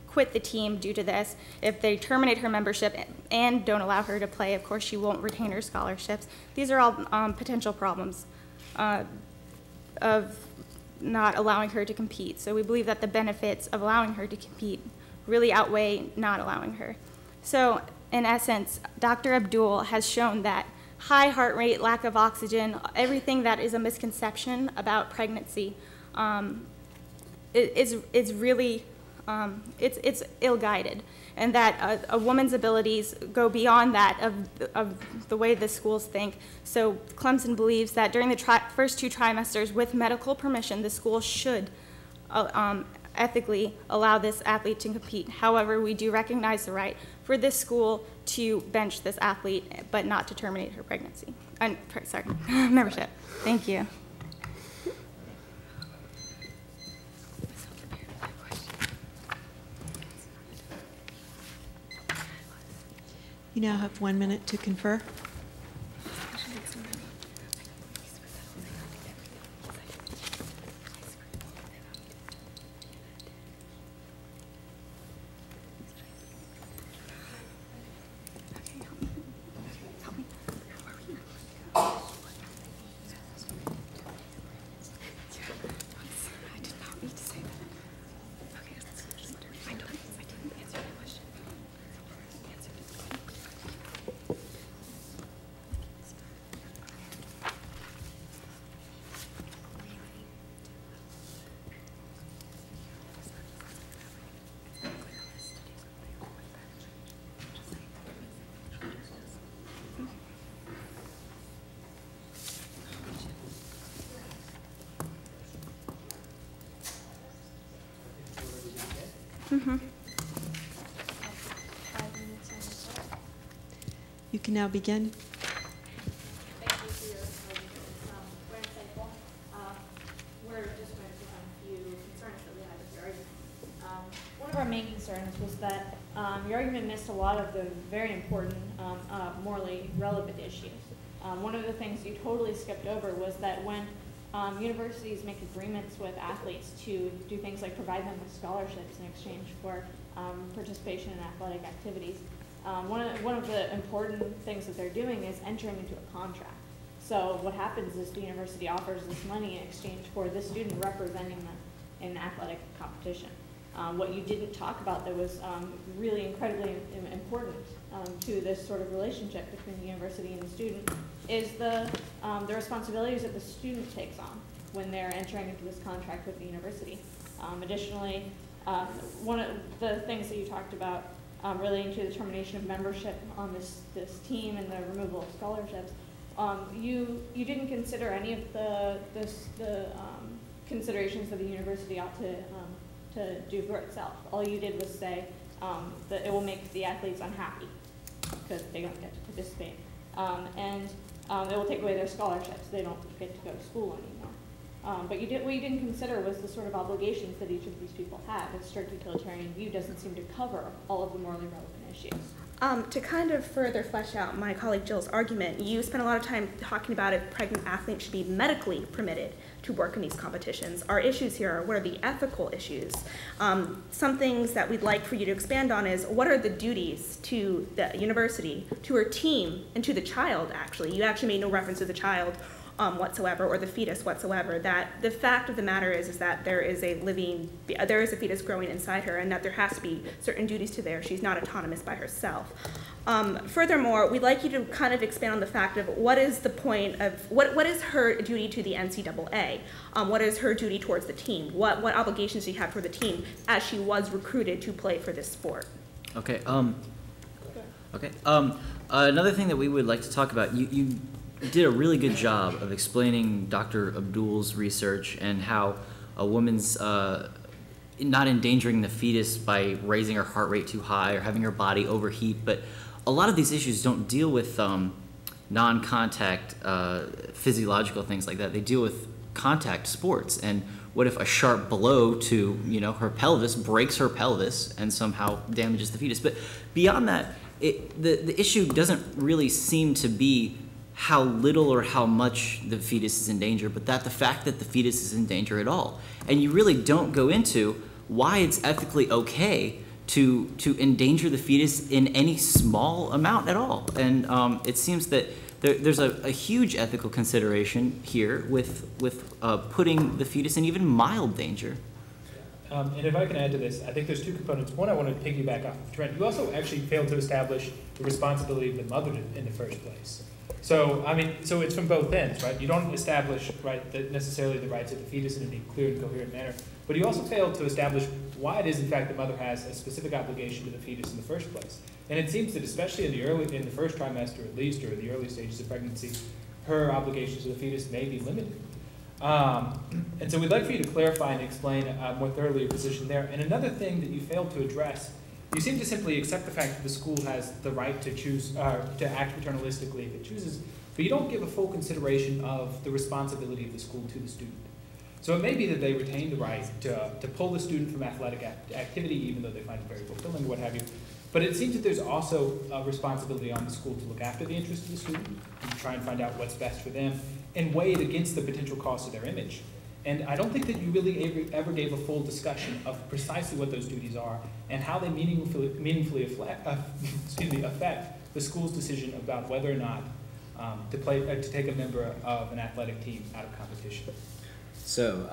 quit the team due to this. If they terminate her membership and don't allow her to play, of course, she won't retain her scholarships. These are all potential problems of not allowing her to compete. So we believe that the benefits of allowing her to compete really outweigh not allowing her. So in essence, Dr. Abdul has shown that high heart rate, lack of oxygen, everything that is a misconception about pregnancy is really it's ill-guided, and that a woman's abilities go beyond that of the way the schools think. So Clemson believes that during the first 2 trimesters, with medical permission, the school should ethically allow this athlete to compete. However, we do recognize the right for this school to bench this athlete, but not to terminate her pregnancy. Sorry, membership. Thank you. You now have 1 minute to confer. You can now begin. Thank you for your very insightful. We're just going to touch on a few concerns that we had with your argument. One of our main concerns was that your argument missed a lot of the very important, morally relevant issues. One of the things you totally skipped over was that when universities make agreements with athletes to do things like provide them with scholarships in exchange for participation in athletic activities, one of the important things that they're doing is entering into a contract. So what happens is the university offers this money in exchange for this student representing them in athletic competition. What you didn't talk about that was really incredibly important to this sort of relationship between the university and the student is the responsibilities that the student takes on when they're entering into this contract with the university. Additionally, one of the things that you talked about relating to the termination of membership on this team and the removal of scholarships, you didn't consider any of the considerations that the university ought to do for itself. All you did was say that it will make the athletes unhappy because they don't get to participate, and it will take away their scholarships. They don't get to go to school anymore. But what you didn't consider was the sort of obligations that each of these people have. A strict utilitarian view doesn't seem to cover all of the morally relevant issues. To kind of further flesh out my colleague Jill's argument, you spent a lot of time talking about if pregnant athletes should be medically permitted to work in these competitions. Our issues here are what are the ethical issues? Some things that we'd like for you to expand on is what are the duties to the university, to her team, and to the child, actually. You actually made no reference to the child whatsoever, or the fetus whatsoever. That the fact of the matter is that there is a fetus growing inside her, and that there has to be certain duties to there. She's not autonomous by herself. Furthermore, we'd like you to kind of expand on the fact of what is the point of what is her duty to the NCAA? What is her duty towards the team? What obligations do you have for the team as she was recruited to play for this sport? Okay. Another thing that we would like to talk about, you did a really good job of explaining Dr. Abdul's research and how a woman's not endangering the fetus by raising her heart rate too high or having her body overheat, but a lot of these issues don't deal with non-contact physiological things like that. They deal with contact sports. And what if a sharp blow to, her pelvis breaks her pelvis and somehow damages the fetus? But beyond that, the issue doesn't really seem to be how little or how much the fetus is in danger, but that the fact that the fetus is in danger at all. And you really don't go into why it's ethically okay to endanger the fetus in any small amount at all. And it seems that there's a huge ethical consideration here with putting the fetus in even mild danger. And if I can add to this, I think there's two components. One, I want to piggyback off of Trent. You also actually failed to establish the responsibility of the mother in the first place. So, so it's from both ends, right? You don't establish, right, necessarily the rights of the fetus in any clear and coherent manner, but you also failed to establish why it is, in fact, the mother has a specific obligation to the fetus in the first place. And it seems that especially in the first trimester at least, or in the early stages of pregnancy, her obligations to the fetus may be limited. And so we'd like for you to clarify and explain more thoroughly your position there. And another thing that you failed to address, you seem to simply accept the fact that the school has the right to choose, to act paternalistically if it chooses, but you don't give a full consideration of the responsibility of the school to the student. So it may be that they retain the right to pull the student from athletic activity, even though they find it very fulfilling, what have you. But it seems that there's also a responsibility on the school to look after the interests of the student and try and find out what's best for them and weigh it against the potential cost of their image. And I don't think that you really ever gave a full discussion of precisely what those duties are and how they meaningfully affect the school's decision about whether or not to take a member of an athletic team out of competition. So,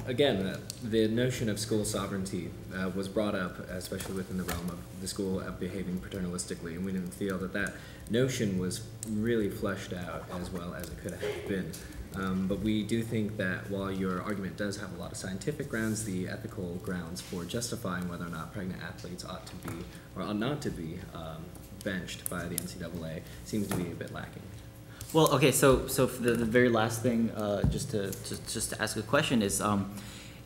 again, the notion of school sovereignty was brought up, especially within the realm of the school behaving paternalistically, and we didn't feel that that notion was really fleshed out as well as it could have been. But we do think that while your argument does have a lot of scientific grounds, the ethical grounds for justifying whether or not pregnant athletes ought to be or ought not to be benched by the NCAA seems to be a bit lacking. Well, okay, so for the very last thing, just to ask a question is,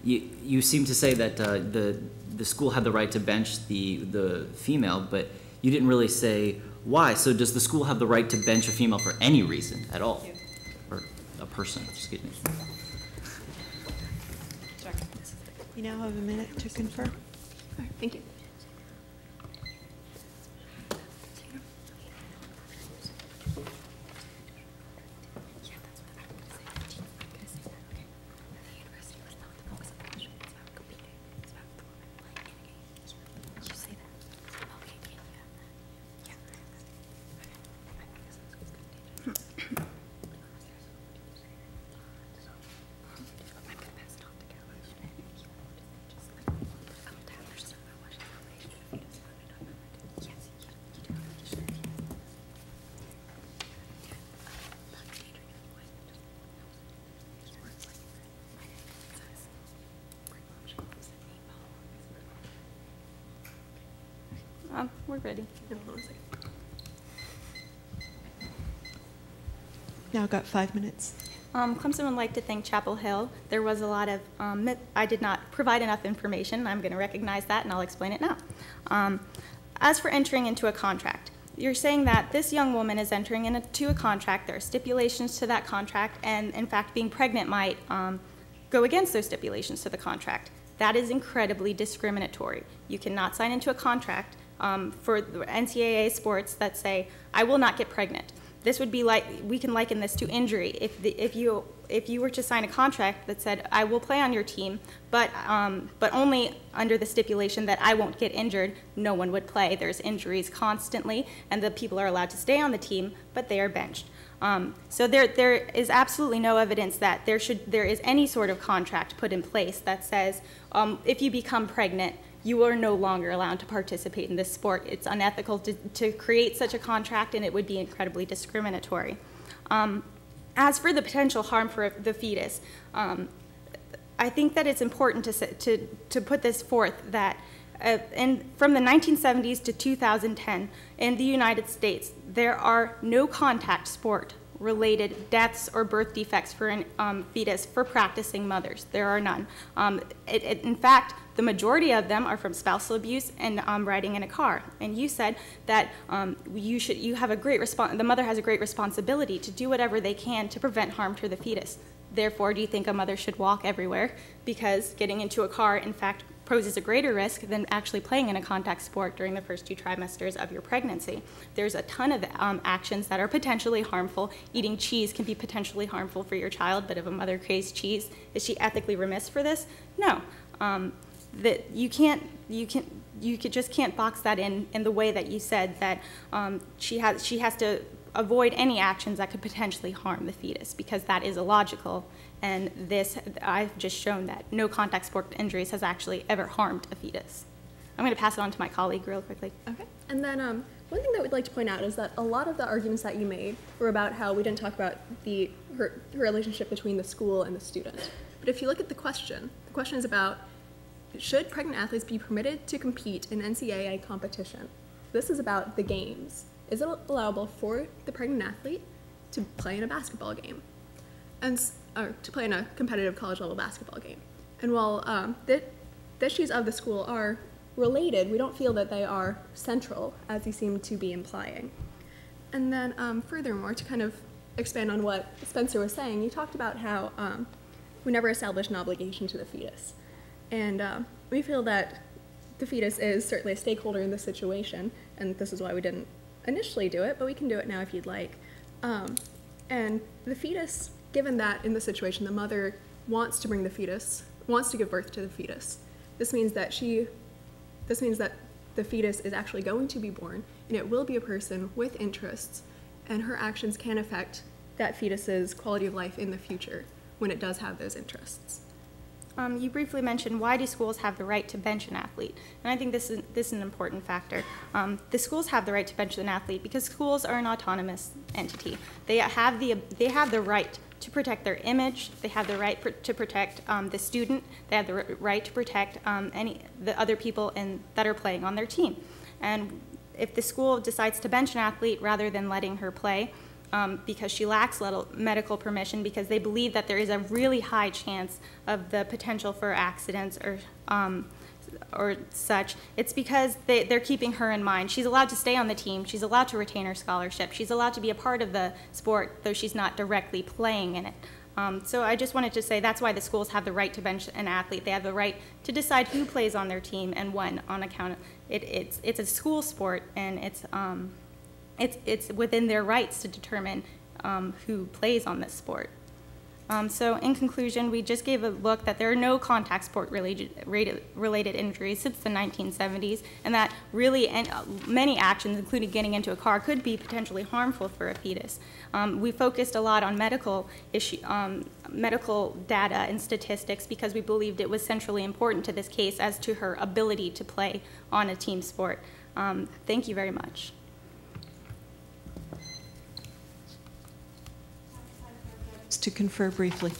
you seem to say that the school had the right to bench the female, but you didn't really say why. So does the school have the right to bench a female for any reason at all? Yeah. Or a person, excuse me. Sorry. You now have a minute to confirm. All right, thank you. We're ready. Now I've got 5 minutes. Clemson would like to thank Chapel Hill. There was a lot of, I did not provide enough information. I'm going to recognize that, and I'll explain it now. As for entering into a contract, you're saying that this young woman is entering into a contract. There are stipulations to that contract, and in fact, being pregnant might go against those stipulations to the contract. That is incredibly discriminatory. You cannot sign into a contract for the NCAA sports that say, I will not get pregnant. This would be like, we can liken this to injury. If you were to sign a contract that said, I will play on your team, but only under the stipulation that I won't get injured, no one would play. There's injuries constantly, and the people are allowed to stay on the team, but they are benched. So there is absolutely no evidence that there is any sort of contract put in place that says, if you become pregnant, you are no longer allowed to participate in this sport. It's unethical to create such a contract, and it would be incredibly discriminatory. As for the potential harm for the fetus, I think that it's important to put this forth that from the 1970s to 2010 in the United States, there are no contact sport related deaths or birth defects for a fetus for practicing mothers. There are none. In fact, the majority of them are from spousal abuse and riding in a car. And you said that the mother has a great responsibility to do whatever they can to prevent harm to the fetus. Therefore, do you think a mother should walk everywhere? Because getting into a car, in fact, poses a greater risk than actually playing in a contact sport during the first 2 trimesters of your pregnancy. There's a ton of actions that are potentially harmful. Eating cheese can be potentially harmful for your child, but if a mother craves cheese, is she ethically remiss for this? No. That you just can't box that in the way that you said, that she has to avoid any actions that could potentially harm the fetus, because that is illogical. And this, I've just shown that no contact sport injuries has actually ever harmed a fetus. I'm going to pass it on to my colleague real quickly. Okay. And then one thing that we'd like to point out is that a lot of the arguments that you made were about how we didn't talk about her relationship between the school and the student. But if you look at the question is about, should pregnant athletes be permitted to compete in NCAA competition? This is about the games. Is it allowable for the pregnant athlete to play in a basketball game, or to play in a competitive college-level basketball game? And while the issues of the school are related, we don't feel that they are central, as you seem to be implying. And then furthermore, to kind of expand on what Spencer was saying, you talked about how we never established an obligation to the fetus. And we feel that the fetus is certainly a stakeholder in this situation, and this is why we didn't initially do it, but we can do it now if you'd like. And the fetus, given that in this situation the mother wants to bring the fetus, wants to give birth to the fetus, this means that the fetus is actually going to be born, and it will be a person with interests, and her actions can affect that fetus's quality of life in the future when it does have those interests. You briefly mentioned, why do schools have the right to bench an athlete? And I think this is an important factor. The schools have the right to bench an athlete because schools are an autonomous entity. They have the right to protect their image. They have the right to protect the student. They have the right to protect the other people that are playing on their team. And if the school decides to bench an athlete rather than letting her play, because she lacks medical permission, because they believe that there is a really high chance of the potential for accidents or such, it's because they're keeping her in mind. She's allowed to stay on the team. She's allowed to retain her scholarship. She's allowed to be a part of the sport, though she's not directly playing in it. So I just wanted to say that's why the schools have the right to bench an athlete. They have the right to decide who plays on their team and when, on account of it's a school sport, and it's within their rights to determine who plays on this sport. So in conclusion, we just gave a look that there are no contact sport related injuries since the 1970s, and that really many actions, including getting into a car, could be potentially harmful for a fetus. We focused a lot on medical data and statistics because we believed it was centrally important to this case as to her ability to play on a team sport. Thank you very much. To confer briefly.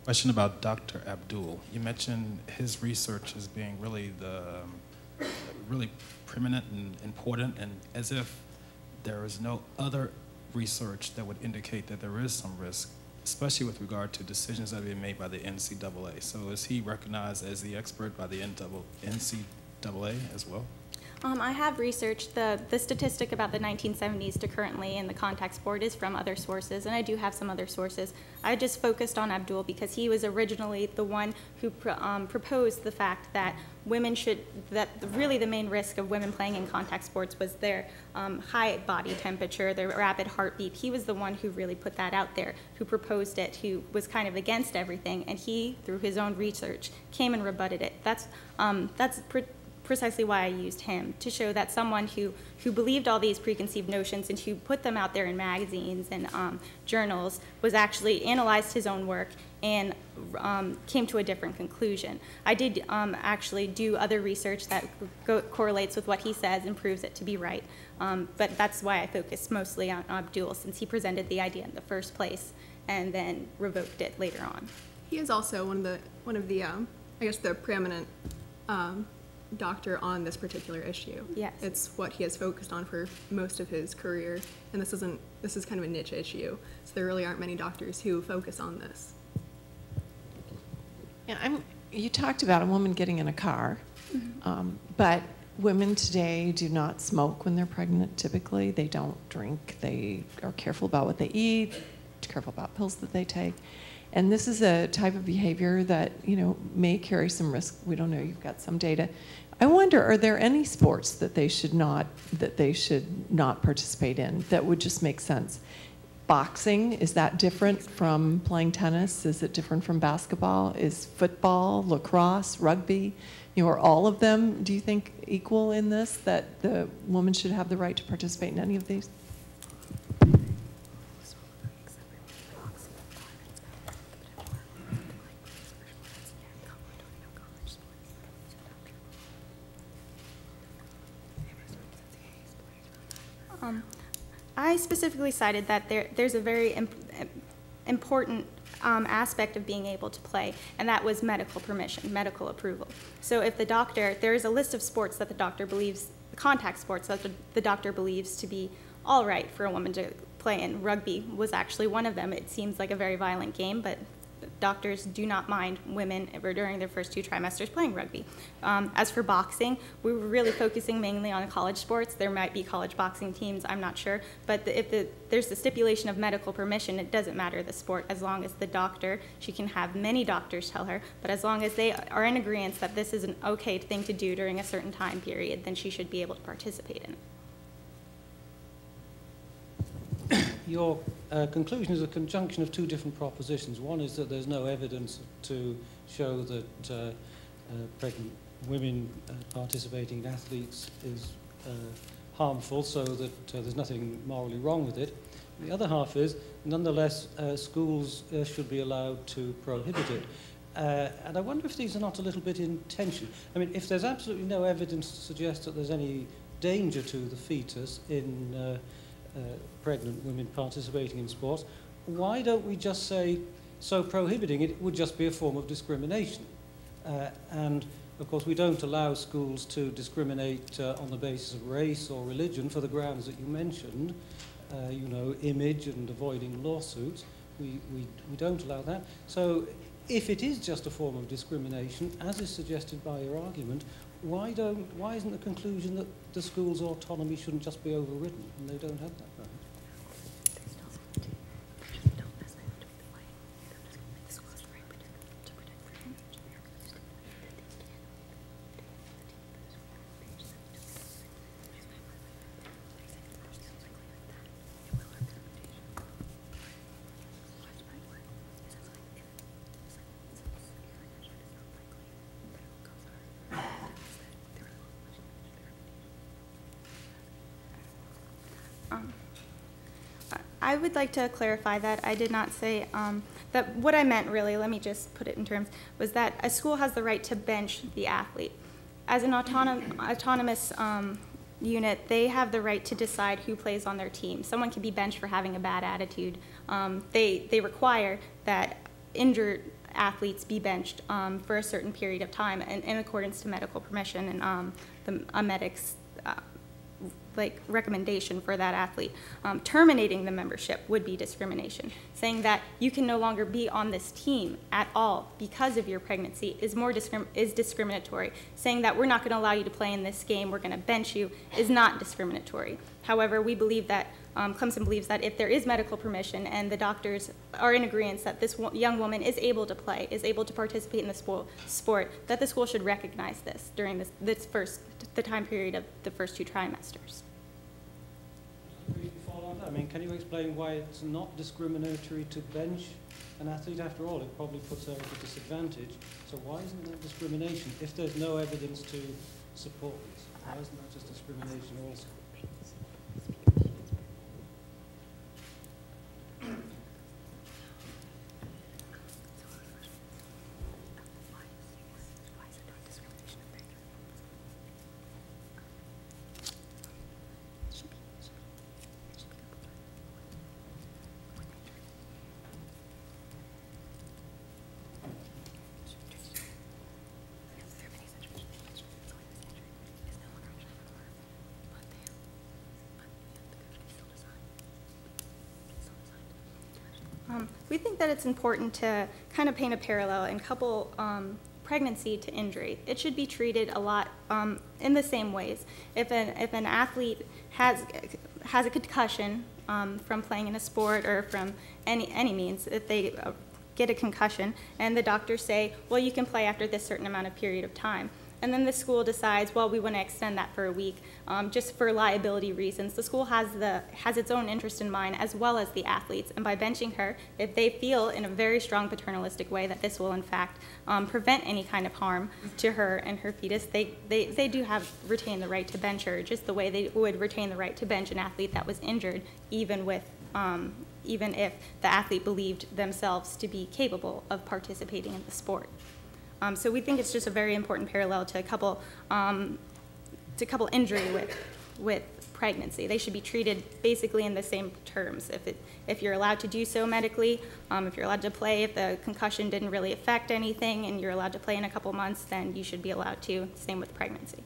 Question about Dr. Abdul. You mentioned his research as being really really preeminent and important, and as if there is no other research that would indicate that there is some risk, especially with regard to decisions that have been made by the NCAA. So is he recognized as the expert by the NCAA as well? I have researched the statistic about the 1970s to currently in the contact sport is from other sources, and I do have some other sources. I just focused on Abdul because he was originally the one who proposed the fact that women really the main risk of women playing in contact sports was their high body temperature, their rapid heartbeat. He was the one who really put that out there, who proposed it, who was kind of against everything, and he, through his own research, came and rebutted it. That's precisely why I used him, to show that someone who believed all these preconceived notions and who put them out there in magazines and journals was actually analyzed his own work and came to a different conclusion. I did actually do other research that correlates with what he says and proves it to be right, but that's why I focused mostly on Abdul, since he presented the idea in the first place and then revoked it later on. He is also one of the I guess the preeminent doctor on this particular issue. Yes. It's what he has focused on for most of his career, and this is kind of a niche issue, so there really aren't many doctors who focus on this. Yeah, you talked about a woman getting in a car, but women today do not smoke when they're pregnant typically. They don't drink. They are careful about what they eat, careful about pills that they take. And this is a type of behavior that, may carry some risk. We don't know. You've got some data. I wonder, are there any sports that they should not participate in that would just make sense? Boxing, is that different from playing tennis? Is it different from basketball? Is football, lacrosse, rugby, are all of them, do you think, equal in this, that the woman should have the right to participate in any of these? I specifically cited that there's a very important aspect of being able to play, and that was medical permission, medical approval. So if there is a list of sports that the doctor believes, contact sports that the doctor believes to be all right for a woman to play in. Rugby was actually one of them. It seems like a very violent game, but doctors do not mind women ever during their first 2 trimesters playing rugby. As for boxing, we were really focusing mainly on college sports. There might be college boxing teams, I'm not sure. But if there's the stipulation of medical permission, it doesn't matter the sport, as long as the doctor, she can have many doctors tell her, but as long as they are in agreement that this is an okay thing to do during a certain time period, then she should be able to participate in it. Your conclusion is a conjunction of 2 different propositions. One is that there's no evidence to show that pregnant women participating in athletes is harmful, so that there's nothing morally wrong with it. The other half is, nonetheless, schools should be allowed to prohibit it. And I wonder if these are not a little bit in tension. I mean, if there's absolutely no evidence to suggest that there's any danger to the fetus in pregnant women participating in sports, why don't we just say, so prohibiting it would just be a form of discrimination? And of course we don't allow schools to discriminate on the basis of race or religion for the grounds that you mentioned, image and avoiding lawsuits. We don't allow that. So if it is just a form of discrimination, as is suggested by your argument, why isn't the conclusion that the school's autonomy shouldn't just be overridden and they don't have that right? I would like to clarify that I did not say that what I meant really, let me just put it in terms, was that a school has the right to bench the athlete. As an autonomous unit, they have the right to decide who plays on their team. Someone can be benched for having a bad attitude. They require that injured athletes be benched for a certain period of time in accordance to medical permission and a medic's recommendation for that athlete. Terminating the membership would be discrimination. Saying that you can no longer be on this team at all because of your pregnancy is discriminatory. Saying that we're not going to allow you to play in this game, we're going to bench you, is not discriminatory. However, we believe that Clemson believes that if there is medical permission and the doctors are in agreement that this young woman is able to play, is able to participate in the sport, that the school should recognize this during the time period of the first 2 trimesters. I mean, can you explain why it's not discriminatory to bench an athlete? After all, it probably puts her at a disadvantage. So why isn't that discrimination if there's no evidence to support this? Why isn't that just discrimination also? We think that it's important to kind of paint a parallel and couple pregnancy to injury. It should be treated a lot in the same ways. If an athlete has a concussion from playing in a sport or from any means, if they get a concussion and the doctors say, well, you can play after this certain amount of period of time, and then the school decides, well, we want to extend that for a week, just for liability reasons. The school has its own interest in mind, as well as the athletes. And by benching her, if they feel in a very strong paternalistic way that this will, in fact, prevent any kind of harm to her and her fetus, they do retain the right to bench her, just the way they would retain the right to bench an athlete that was injured, even if the athlete believed themselves to be capable of participating in the sport. So we think it's just a very important parallel to couple injury with pregnancy. They should be treated basically in the same terms. If you're allowed to do so medically, if you're allowed to play, if the concussion didn't really affect anything and you're allowed to play in a couple months, then you should be allowed to. Same with pregnancy.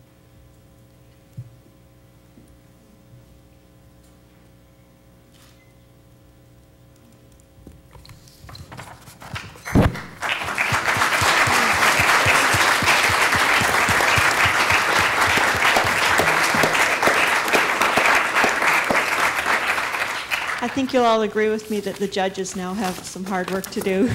I think you'll all agree with me that the judges now have some hard work to do.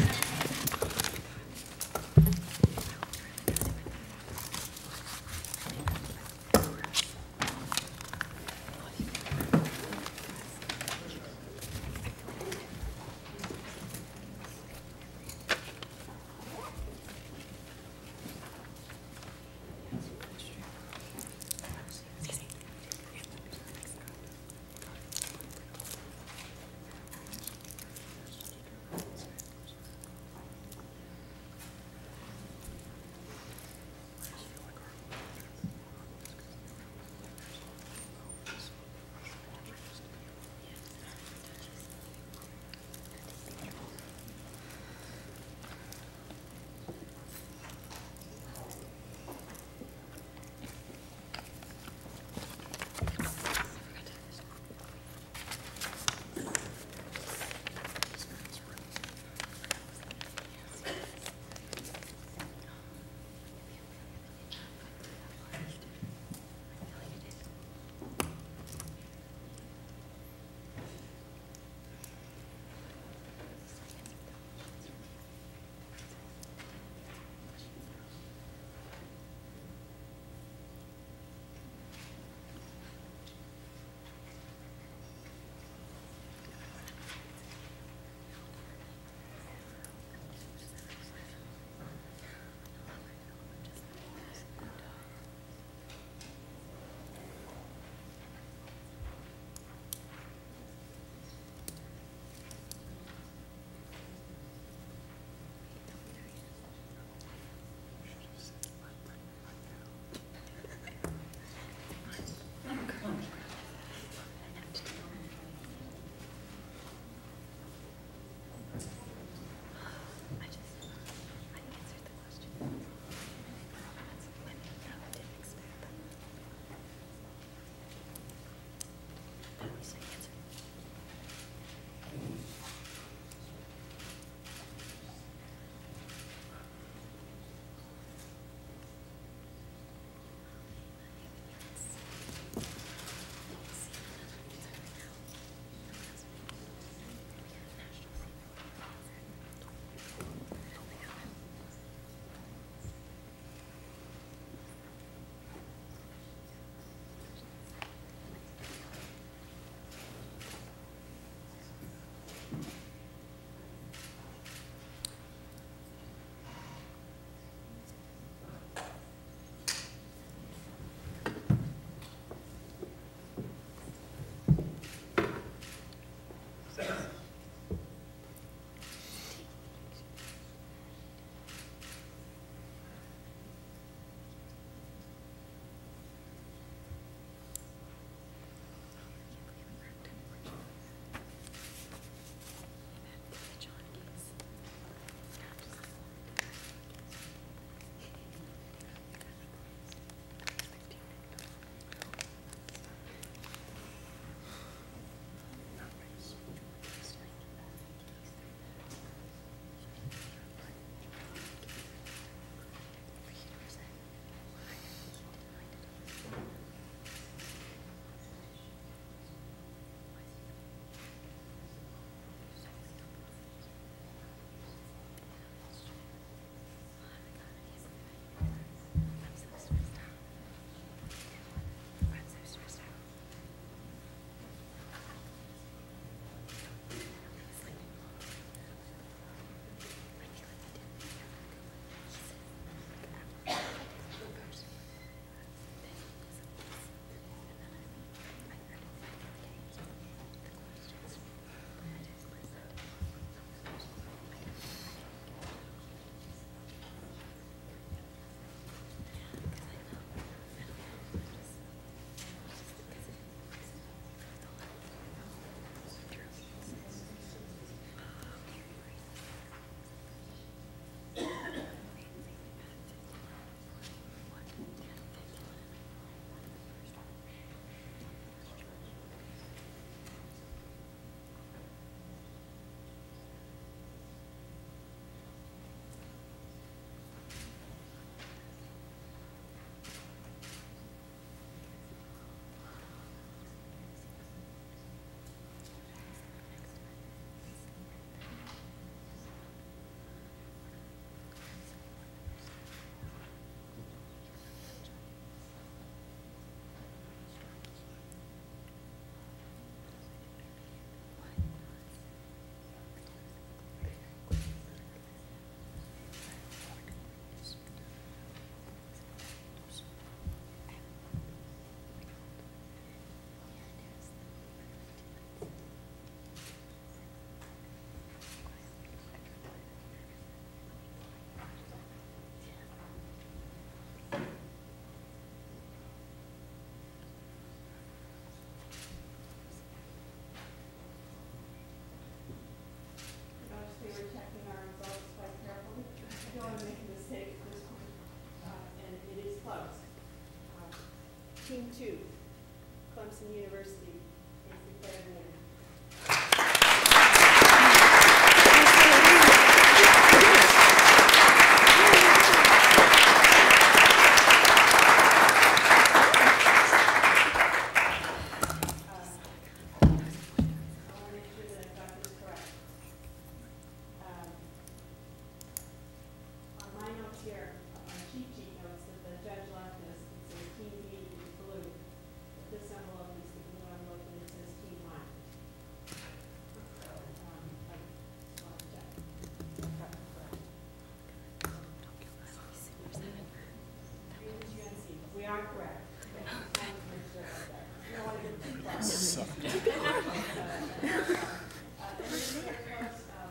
2, Clemson University is declared winner.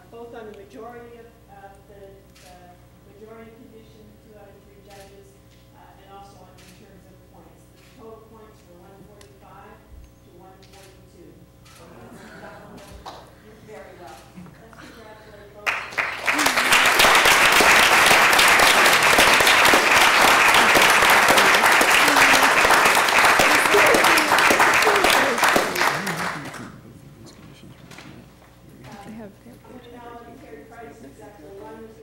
Both on the majority of the majority condition, 2 out of 3 judges, and also in terms of points. The total points were 140